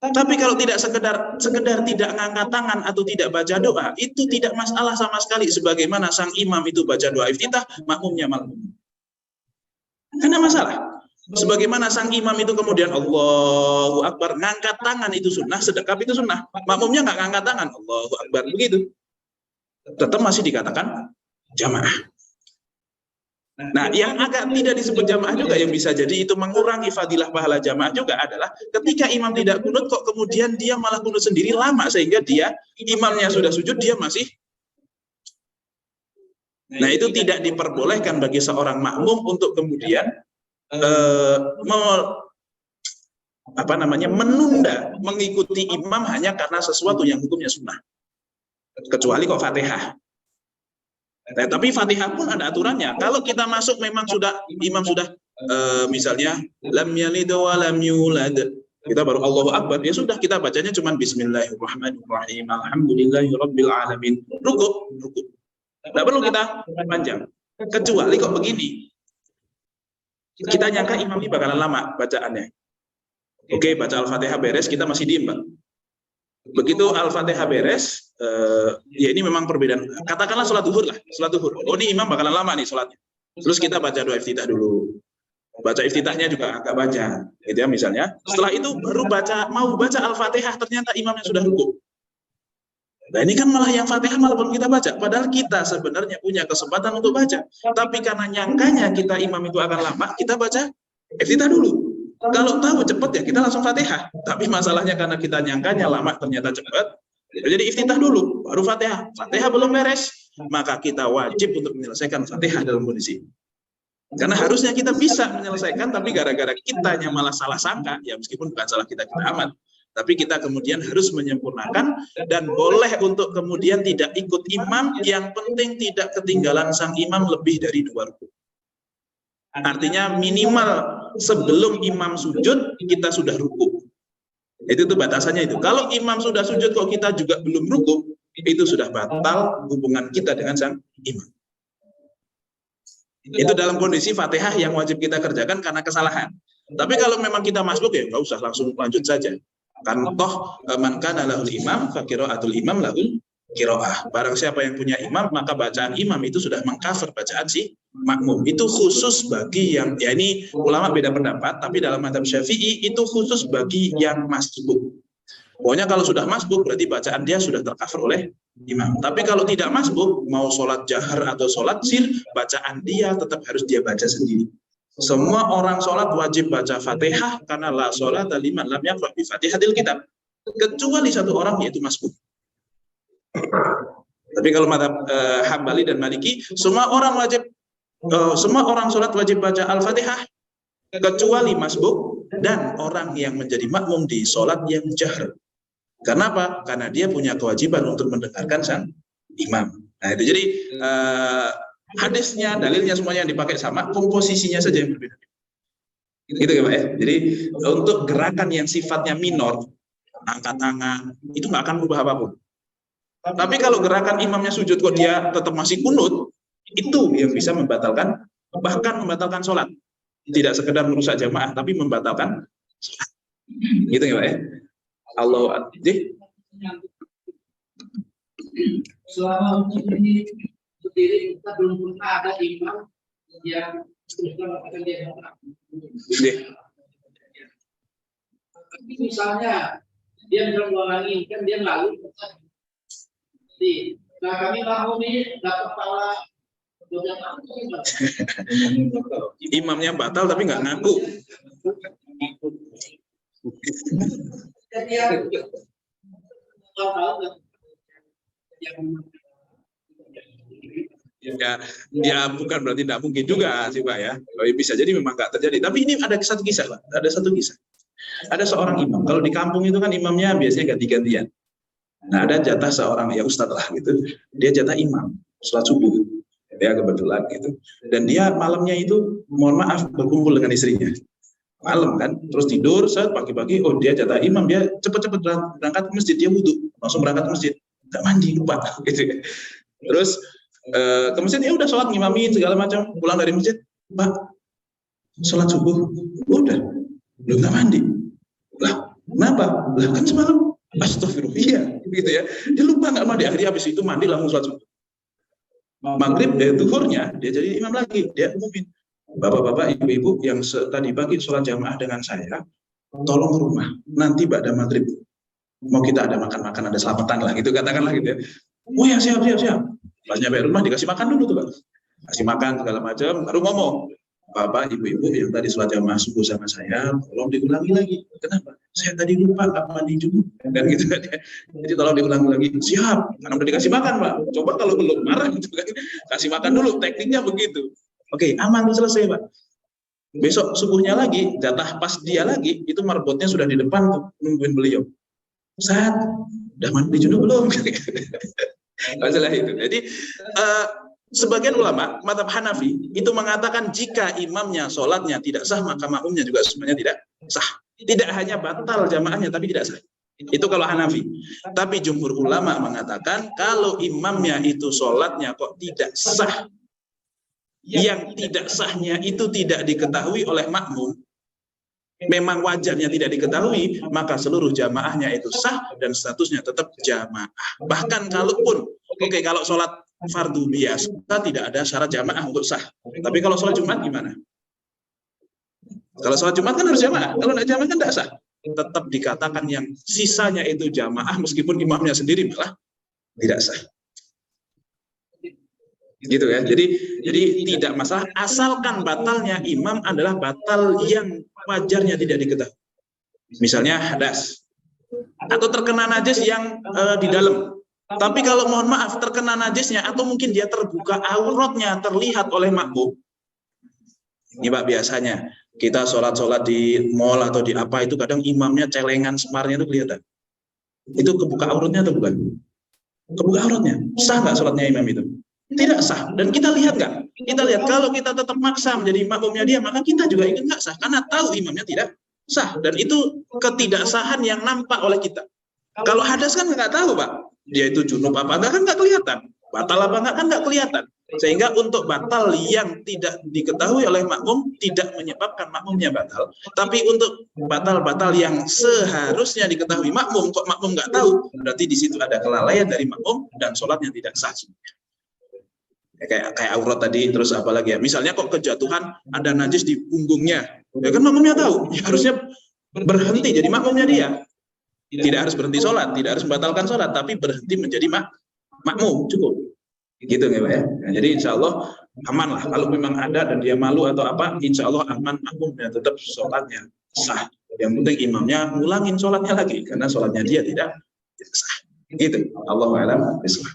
Tapi kalau tidak sekedar tidak ngangkat tangan atau tidak baca doa, itu tidak masalah sama sekali. Sebagaimana sang imam itu baca doa iftitah, makmumnya makmum. Karena masalah. Sebagaimana sang imam itu kemudian Allahu Akbar, ngangkat tangan itu sunnah, sedekap itu sunnah. Makmumnya nggak ngangkat tangan, Allahu Akbar, begitu. Tetap masih dikatakan jamaah. Nah, yang agak tidak disebut jamaah juga yang bisa jadi itu mengurangi fadilah pahala jamaah juga adalah ketika imam tidak kunut kok kemudian dia malah kunut sendiri lama sehingga dia imamnya sudah sujud dia masih. Nah, itu tidak diperbolehkan bagi seorang makmum untuk kemudian menunda mengikuti imam hanya karena sesuatu yang hukumnya sunnah. Kecuali kok Fatihah. Nah, tapi Fatihah pun ada aturannya. Kalau kita masuk memang sudah imam sudah misalnya lam yalid wa lam yulad, kita baru Allahu Akbar, ya sudah kita bacanya cuma Bismillahirrahmanirrahim, Alhamdulillahirabbil alamin. Ruku. Tidak perlu kita panjang. Kecuali kok begini. Kita nyangka imam ini bakalan lama bacaannya. Oke, baca Al-Fatihah beres, kita masih diem, Pak. Begitu Al-Fatihah beres, ya ini memang perbedaan. Katakanlah sholat duhur lah, sholat duhur. Oh, ini imam bakalan lama nih sholatnya. Terus kita baca doa iftitah dulu. Baca iftitahnya juga agak baca, gitu ya misalnya. Setelah itu baru mau baca Al-Fatihah, ternyata imamnya sudah ruku. Nah, ini kan malah yang Fatihah malah belum kita baca. Padahal kita sebenarnya punya kesempatan untuk baca. Tapi karena nyangkanya kita imam itu akan lama, kita baca iftitah dulu. Kalau tahu cepat ya kita langsung Fatihah. Tapi masalahnya karena kita nyangkanya lama ternyata cepat. Jadi iftitah dulu, baru Fatihah. Fatihah belum beres, maka kita wajib untuk menyelesaikan Fatihah dalam kondisi. Karena harusnya kita bisa menyelesaikan, tapi gara-gara kitanya malah salah sangka, ya meskipun bukan salah kita amat. Tapi kita kemudian harus menyempurnakan dan boleh untuk kemudian tidak ikut imam, yang penting tidak ketinggalan sang imam lebih dari 2 rukuk. Artinya minimal sebelum imam sujud kita sudah rukuk. Itu tuh batasannya itu. Kalau imam sudah sujud kok kita juga belum rukuk, itu sudah batal hubungan kita dengan sang imam. Itu dalam kondisi Fatihah yang wajib kita kerjakan karena kesalahan. Tapi kalau memang kita masbuk ya nggak usah, langsung lanjut saja. Kan toh man kana lahul imam fa qiraatul imam lahul qiraah. Barang siapa yang punya imam maka bacaan imam itu sudah mengcover bacaan si makmum. Itu khusus bagi yang, ya ini ulama beda pendapat, tapi dalam mazhab Syafi'i itu khusus bagi yang masbuk. Pokoknya kalau sudah masbuk berarti bacaan dia sudah tercover oleh imam. Tapi kalau tidak masbuk, mau sholat jahar atau sholat sir, bacaan dia tetap harus dia baca sendiri. Semua orang sholat wajib baca Fatihah karena la sholat liman lam yaqra bi Fatihatil kitab, kecuali satu orang yaitu masbuk. Tapi kalau mazhab Hambali dan Maliki, semua orang sholat wajib baca Al-Fatihah kecuali masbuk dan orang yang menjadi makmum di sholat yang jahar. Kenapa? Karena dia punya kewajiban untuk mendengarkan sang imam. Nah itu jadi hadisnya, dalilnya semuanya yang dipakai sama, komposisinya saja yang berbeda. Gitu ya Pak ya. Jadi untuk gerakan yang sifatnya minor, angkat tangan, itu nggak akan berubah apapun. Tapi kalau gerakan imamnya sujud kok dia tetap masih kunut, itu yang bisa membatalkan, bahkan membatalkan sholat. Tidak sekedar merusak jamaah, tapi membatalkan sholat. Gitu ya Pak ya. Allah adih.
Selama ini sendiri kita belum pernah ada imam yang terus melakukan dia. Misalnya dia bisa mengulangi, kan dia lalu. Nah kami tahu nih dapat kepala
imamnya batal tapi nggak ngaku.
Jadi ya, tahu
ya bukan berarti tidak mungkin juga sih Pak ya. Bisa jadi memang nggak terjadi. Tapi ini ada satu kisah Pak. Ada satu kisah. Ada seorang imam. Kalau di kampung itu kan imamnya biasanya ganti-gantian. Nah ada jatah seorang ya ustadz lah gitu. Dia jatah imam sholat subuh. Ya kebetulan gitu. Dan dia malamnya itu mohon maaf berkumpul dengan istrinya. Malam kan, terus tidur, saat pagi-pagi, oh dia jatah imam, dia cepet-cepet berangkat ke masjid, dia wudhu, langsung berangkat ke masjid, nggak mandi, lupa, gitu. Terus ke masjid, ya udah sholat, ngimamin, segala macam, pulang dari masjid, Pak, sholat subuh, udah, belum nggak mandi. Lah, kenapa? Lah kan semalam, astagfirullah, gitu ya. Dia lupa nggak mandi, akhirnya habis itu mandi, langsung sholat subuh. Maghrib, zuhurnya, dia jadi imam lagi, dia umumin. Bapak-bapak, ibu-ibu yang tadi pagi sholat jamaah dengan saya, tolong ke rumah. Nanti pada maghrib mau kita ada makan-makan, ada selamatan lah, gitu katakanlah gitu ya. Oh ya siap. Pas nyampe rumah dikasih makan dulu tuh Pak. Kasih makan segala macam, baru ngomong. Bapak, ibu-ibu yang tadi sholat jamaah subuh sama saya, tolong diulangi lagi. Kenapa? Saya tadi lupa nggak mandi junub. Dan gitu kan ya. Jadi tolong diulangi lagi. Siap. Karena udah dikasih makan Pak. Coba kalau belum marah gitu kan. Kasih makan dulu. Tekniknya begitu. Oke, aman selesai Pak. Besok subuhnya lagi, jatah pas dia lagi, itu marbotnya sudah di depan tuh, nungguin beliau. Saat, udah mandi junub belum? Masalah itu. Jadi, sebagian ulama, mazhab Hanafi, itu mengatakan jika imamnya sholatnya tidak sah, maka makmumnya juga semuanya tidak sah. Tidak hanya batal jamaahnya, tapi tidak sah. Itu kalau Hanafi. Tapi jumhur ulama mengatakan, kalau imamnya itu sholatnya kok tidak sah, yang tidak sahnya itu tidak diketahui oleh makmum, memang wajarnya tidak diketahui, maka seluruh jamaahnya itu sah dan statusnya tetap jamaah. Bahkan kalaupun, kalau sholat fardu biasa tidak ada syarat jamaah untuk sah. Tapi kalau sholat Jumat gimana? Kalau sholat Jumat kan harus jamaah. Kalau tidak jamaah kan tidak sah. Tetap dikatakan yang sisanya itu jamaah meskipun imamnya sendiri malah tidak sah. Gitu ya. Jadi tidak masalah asalkan batalnya imam adalah batal yang wajarnya tidak diketahui. Misalnya hadas atau terkena najis yang di dalam. Tapi kalau mohon maaf terkena najisnya atau mungkin dia terbuka auratnya terlihat oleh makmum. Ini Pak biasanya Kita sholat di mall atau di apa itu kadang imamnya celengan semarnya itu kelihatan. Itu kebuka auratnya atau bukan? Kebuka auratnya. Sah nggak sholatnya imam itu? Tidak sah. Dan kita lihat nggak? Kita lihat kalau kita tetap maksa menjadi makmumnya dia, maka kita juga ikut nggak sah karena tahu imamnya tidak sah. Dan itu ketidaksahan yang nampak oleh kita. Kalau hadas kan nggak tahu, Pak. Dia itu junub apa enggak kan nggak kelihatan. Batal apa enggak kan nggak kelihatan. Sehingga untuk batal yang tidak diketahui oleh makmum tidak menyebabkan makmumnya batal. Tapi untuk batal-batal yang seharusnya diketahui makmum, kok makmum nggak tahu, berarti di situ ada kelalaian dari makmum dan sholatnya tidak sah. Kayak aurat tadi, terus apa lagi ya? Misalnya kok kejatuhan ada najis di punggungnya, ya kan makmumnya tahu, ya harusnya berhenti jadi makmumnya dia. Tidak harus berhenti sholat, tidak harus membatalkan sholat, tapi berhenti menjadi makmum cukup. Gitu ya Pak ya. Nah, jadi insya Allah aman lah. Kalau memang ada dan dia malu atau apa, insya Allah aman, makmumnya tetap sholatnya sah. Yang penting imamnya ngulangin sholatnya lagi karena sholatnya dia tidak sah. Gitu. Allahu a'lam bishawab.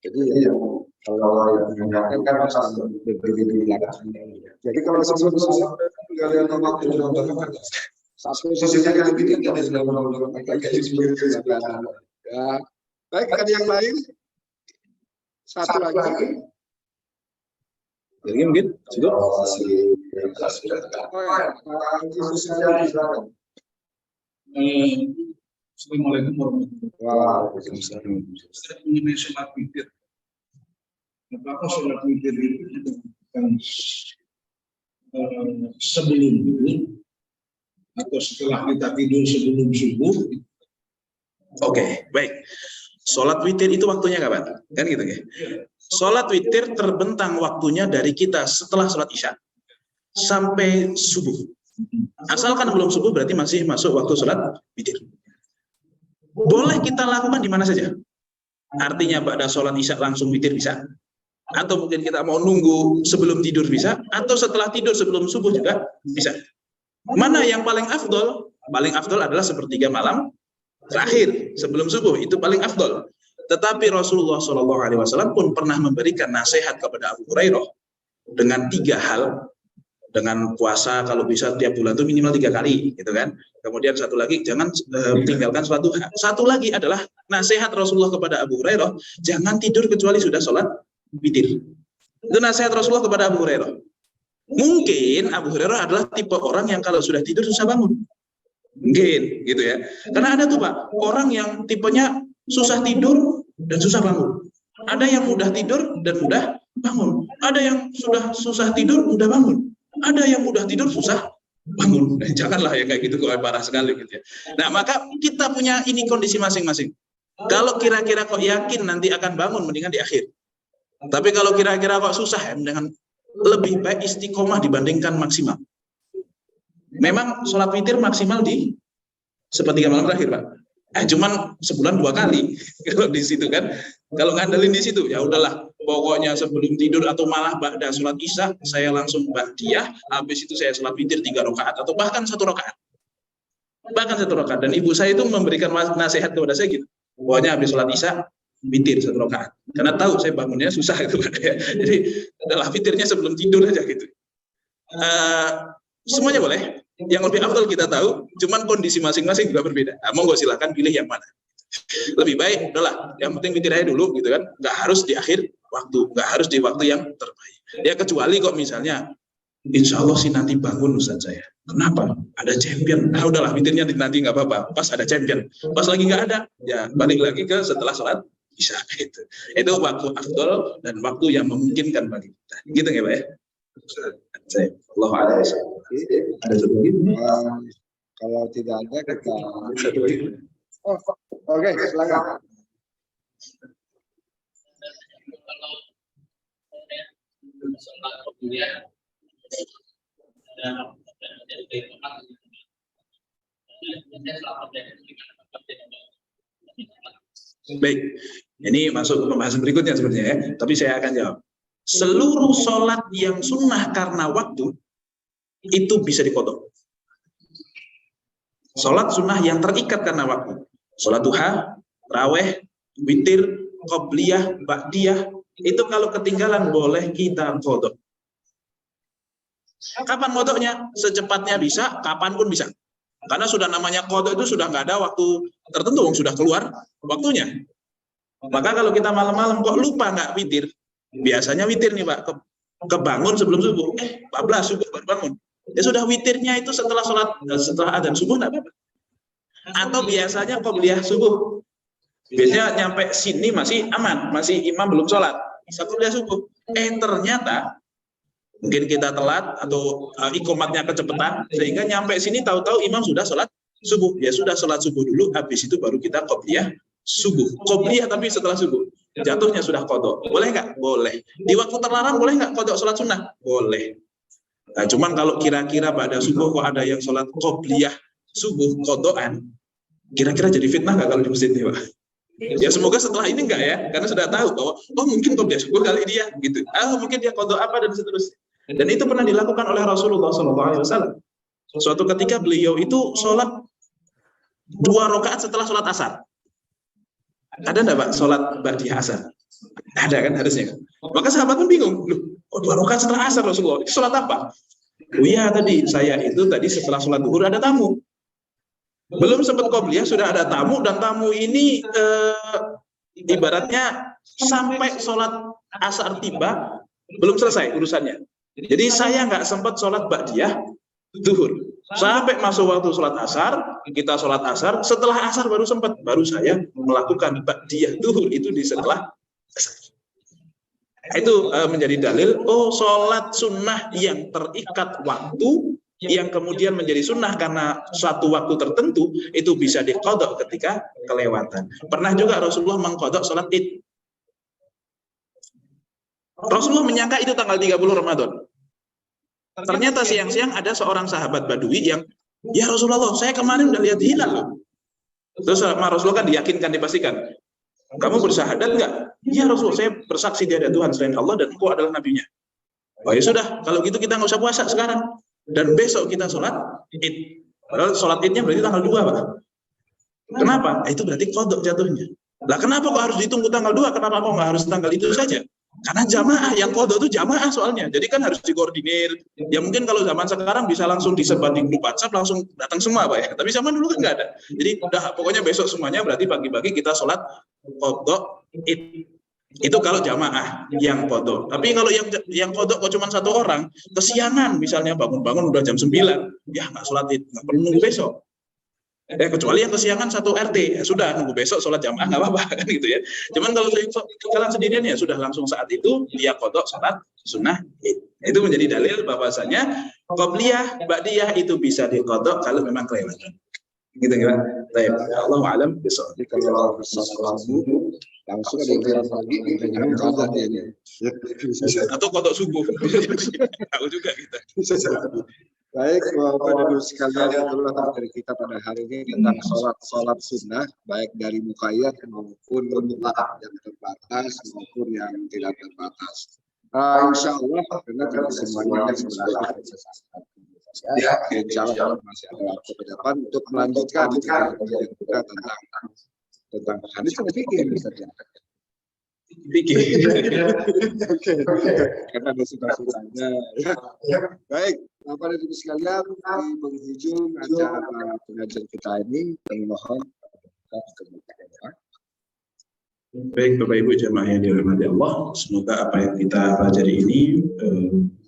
Jadi kalau yang mengingatkan kan berbeda di belakang. Jadi kalau sebelum nggak lihat waktu nonton kan posisinya kan begini ada sedang nonton kayak seperti sebelah. Ya, baik ada yang lain. Satu lagi.
Jadi mungkin situ.
Assalamualaikum warahmatullahi wabarakatuh. Mengenai sholat witir, apakah sholat witir itu dilakukan sebelum tidur atau setelah kita tidur sebelum subuh?
Oke, baik. Sholat witir itu waktunya kapan? Kan gitu ya. Sholat witir terbentang waktunya dari kita setelah sholat isya sampai subuh. Asalkan belum subuh berarti masih masuk waktu sholat witir. Boleh kita lakukan di mana saja. Artinya pada sholat isya langsung witir bisa. Atau mungkin kita mau nunggu sebelum tidur bisa. Atau setelah tidur sebelum subuh juga bisa. Mana yang paling afdol? Paling afdol adalah sepertiga malam terakhir sebelum subuh, itu paling afdol. Tetapi Rasulullah SAW pun pernah memberikan nasihat kepada Abu Hurairah dengan 3 hal. Dengan puasa kalau bisa tiap bulan itu minimal 3 kali, gitu kan. Kemudian satu lagi, jangan tinggalkan sholat duha. Satu lagi adalah nasihat Rasulullah kepada Abu Hurairah, jangan tidur kecuali sudah sholat witir. Itu nasihat Rasulullah kepada Abu Hurairah. Mungkin Abu Hurairah adalah tipe orang yang kalau sudah tidur susah bangun. Mungkin gitu ya. Karena ada tuh Pak, orang yang tipenya susah tidur dan susah bangun. Ada yang mudah tidur dan mudah bangun. Ada yang sudah susah tidur, mudah bangun. Ada yang mudah tidur, susah bangun. Janganlah ya kayak gitu, kok parah sekali gitu ya. Nah, maka kita punya ini kondisi masing-masing. Kalau kira-kira kok yakin nanti akan bangun, mendingan di akhir. Tapi kalau kira-kira kok susah, ya dengan lebih baik istiqomah dibandingkan maksimal. Memang sholat witir maksimal di sepertiga malam terakhir, Pak. Cuman sebulan 2 kali kalau di situ kan. Kalau ngandelin di situ, ya udahlah. Pokoknya sebelum tidur atau malah ba'da sholat isya, saya langsung ba'diyah. Habis itu saya sholat witir 3 rakaat atau bahkan 1 rakaat. Bahkan 1 rakaat. Dan ibu saya itu memberikan nasihat kepada saya gitu. Pokoknya habis sholat isya, witir 1 rakaat. Karena tahu saya bangunnya susah itu kan ya. Jadi adalah witirnya sebelum tidur aja gitu. Semuanya boleh. Yang lebih afdal kita tahu, cuman kondisi masing-masing juga berbeda. Nah, monggo silakan pilih yang mana. Lebih baik, udahlah. Yang penting witir aja dulu, gitu kan. Nggak harus di akhir waktu, nggak harus di waktu yang terbaik. Ya kecuali kok misalnya, insya Allah sih nanti bangun Ustaz saya. Kenapa? Ada champion. Nah udahlah, witirnya nanti nggak apa-apa. Pas ada champion. Pas lagi nggak ada, ya balik lagi ke setelah sholat isya. Gitu. Itu waktu afdal dan waktu yang memungkinkan bagi kita. Gitu ya Pak ya. Allah ada satu lagi.
Kalau tidak ada kita oke, silakan.
Baik, ini masuk ke pembahasan berikutnya sebenarnya ya. Tapi saya akan jawab. Seluruh sholat yang sunnah karena waktu itu bisa dipotong. Sholat sunnah yang terikat karena waktu. Sholat duha, raweh, witir, qobliyah, ba'diyah, itu kalau ketinggalan boleh kita potong. Kapan qodoknya? Secepatnya bisa, kapanpun bisa. Karena sudah namanya qodok itu sudah nggak ada waktu tertentu, sudah keluar waktunya. Maka kalau kita malam-malam kok lupa nggak witir, biasanya witir nih Pak, kebangun sebelum subuh, 14 subuh baru bangun. Ya sudah witirnya itu setelah adzan subuh nggak apa-apa. Atau biasanya qobliyah subuh. Biasanya nyampe sini masih aman, masih imam belum sholat, bisa qobliyah subuh. Ternyata mungkin kita telat atau ikomatnya kecepatan sehingga nyampe sini tahu-tahu imam sudah sholat subuh. Ya sudah sholat subuh dulu, habis itu baru kita qobliyah subuh. Qobliyah tapi setelah subuh. Jatuhnya sudah qodok. Boleh nggak? Boleh. Di waktu terlarang boleh nggak qodok sholat sunnah? Boleh. Nah, cuman kalau kira-kira pada subuh kok ada yang sholat qobliyah subuh qodokan, kira-kira jadi fitnah nggak kalau di masjid ini, Pak? Ya semoga setelah ini enggak ya, karena sudah tahu bahwa mungkin qobliyah subuh kali dia gitu. Mungkin dia qodok apa dan seterusnya. Dan itu pernah dilakukan oleh Rasulullah SAW. Suatu ketika beliau itu sholat 2 rakaat setelah sholat asar. Ada enggak Pak sholat ba'diyah asar? Ada kan harusnya. Maka sahabat pun bingung. Loh, 2 rakaat setelah asar Rasulullah. Sholat apa? Oh iya tadi saya itu tadi setelah sholat zuhur ada tamu. Belum sempat qobliyah sudah ada tamu, dan tamu ini ibaratnya sampai sholat asar tiba belum selesai urusannya. Jadi saya nggak sempat sholat ba'diyah zuhur. Sampai masuk waktu sholat asar, kita sholat asar, setelah asar baru sempat, baru saya melakukan ba'diyah zuhur itu di setelah asar. Itu menjadi dalil, sholat sunnah yang terikat waktu, yang kemudian menjadi sunnah karena suatu waktu tertentu, itu bisa diqodok ketika kelewatan. Pernah juga Rasulullah mengqodok sholat id. Rasulullah menyangka itu tanggal 30 Ramadan. Ternyata siang-siang ada seorang sahabat Badui yang, ya Rasulullah, saya kemarin udah lihat hilal loh. Terus Rasulullah kan diyakinkan, dipastikan. Kamu bersahadat nggak? Ya Rasulullah, saya bersaksi dia ada Tuhan selain Allah dan engkau adalah nabinya. Oh ya sudah, kalau gitu kita nggak usah puasa sekarang. Dan besok kita sholat id. Padahal sholat idnya berarti tanggal 2, Pak. Kenapa? Itu berarti qodok jatuhnya. Lah kenapa kok harus ditunggu tanggal 2? Kenapa kok nggak harus tanggal itu saja? Karena jamaah, yang qodok itu jamaah soalnya. Jadi kan harus dikoordinir. Ya mungkin kalau zaman sekarang bisa langsung disebar di grup WhatsApp, langsung datang semua Pak ya. Tapi zaman dulu kan nggak ada. Jadi udah pokoknya besok semuanya berarti pagi-pagi kita sholat qodok id. Itu kalau jamaah yang qodok. Tapi kalau yang qodok kok cuma 1 orang, kesiangan misalnya bangun-bangun udah jam 9, ya nggak sholat id, nggak perlu nunggu besok. Kecuali yang kesiangan 1 RT, ya sudah nunggu besok sholat jamaah nggak apa-apa kan gitu ya. Cuman kalau jalan sendirian ya sudah langsung saat itu dia qodok sholat sunnah id. Itu menjadi dalil bahwasanya qobliyah, ba'diyah itu bisa diqodok kalau memang kelewatan. Gitu kan? Baik, Allahu a'lam bishawab.
Jadi kalau langsung ada yang lagi dengan qodok ini.
Atau qodok subuh. Tahu juga kita.
Baik, Bapak dan Ibu sekalian, itulah materi kita pada hari ini tentang sholat sunnah, baik dari muqayyad maupun mutlak, yang terbatas maupun yang tidak terbatas. Insya Allah, karena semuanya sebenarnya ya, insya Allah masih ada waktu ke depan untuk melanjutkan kita tentang hadis yang fikih misalnya. Karena ada sudah-sudahnya. Baik, Bapak dan Ibu sekalian, di penghujung acara pengajian kita ini, kami mohon
Baik Bapak Ibu jamaah yang dirahmati Allah, semoga apa yang kita pelajari ini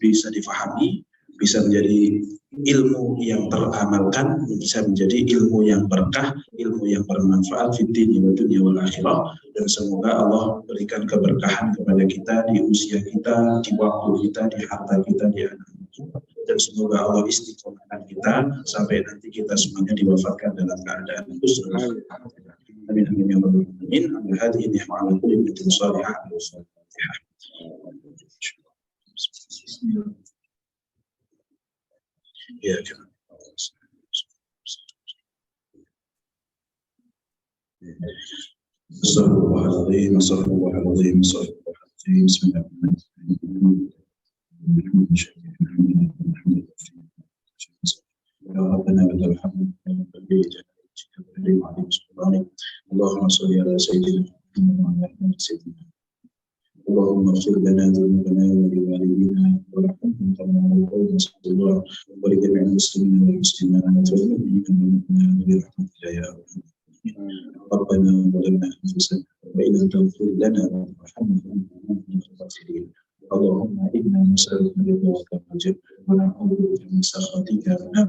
bisa difahami, bisa menjadi ilmu yang teramalkan, bisa menjadi ilmu yang berkah, ilmu yang bermanfaat fid din wa dunya wal akhirah, dan semoga Allah berikan keberkahan kepada kita di usia kita, di waktu kita, di harta kita, di anak kita, dan semoga Allah istiqomahkan kita sampai nanti kita semuanya diwafatkan dalam keadaan husnul. Amin amin ya rabbal alamin. Amin hadhihi ni'mah kulli min salihah. Ya, Assalamualaikum warahmatullahi wabarakatuh. Bismillahirrahmanirrahim. Allahumma shalli ala sayyidina Muhammad wa ala ali sayyidina اللهم اغفر لنا ذنوبنا ولوالدينا وارحمهم كما ربونا صغيرا ولجميع المسلمين والمسلمات والمؤمنين والمؤمنات برحمتك يا ارحم الراحمين. ربنا ظلمنا انفسنا وان لم تغفر لنا وترحمنا لنكونن من الخاسرين. اللهم انا نسالك رضاك والجنه ونعوذ بك من سخطك والنار.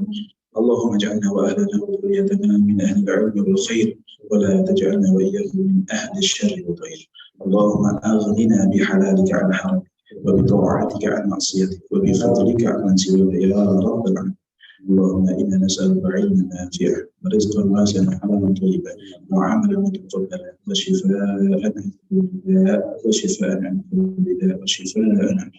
اللهم اجعلنا واهلنا وذريتنا من اهل العلم والخير ولا تجعلنا واياهم من اهل الشر والضير. اللهم اغننا بحلالك عن حرامك وبطاعتك عن معصيتك وبفضلك عن من سواك يا رب العالمين. اللهم انا نسالك علما نافعا ورزقا واسعا حلالا طيبا وعملا متقبلا وشفاء من كل داء وشفاء من كل داء وشفاء من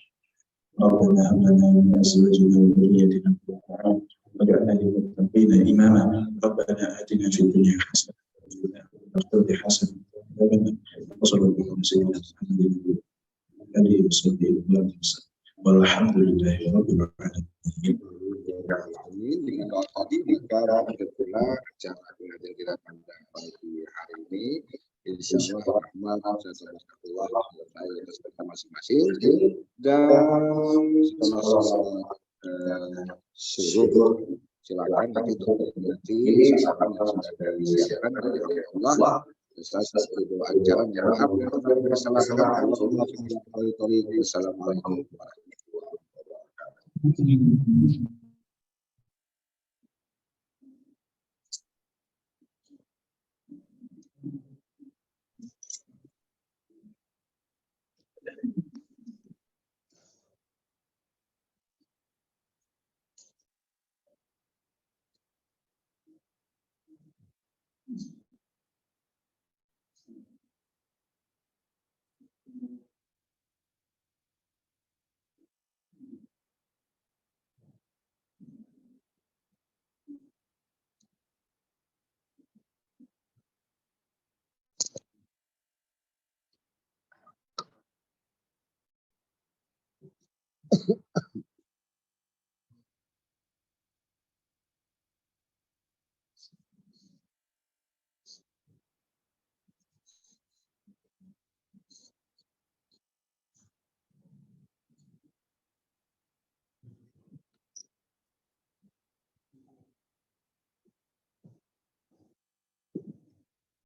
ربنا هب لنا من ازواجنا وذريتنا قرة اعين واجعلنا للمتقين اماما. ربنا اتنا في الدنيا حسنه وفي الاخره حسنه وصلى الله على سيدنا محمد اله وصحبه وسلم والحمد لله رب العالمين.
Dengan doa tadi maka begitulah acara belajar kita pada pagi hari ini. Insyaallah rahmat dan berkah atas kita masing-masing dan setelah salat subuh silakan nanti sasaran yang sudah disiapkan oleh Allah. Saya doa acara yang maaf yang kesalahan Allah. Assalamualaikum warahmatullahi wabarakatuh.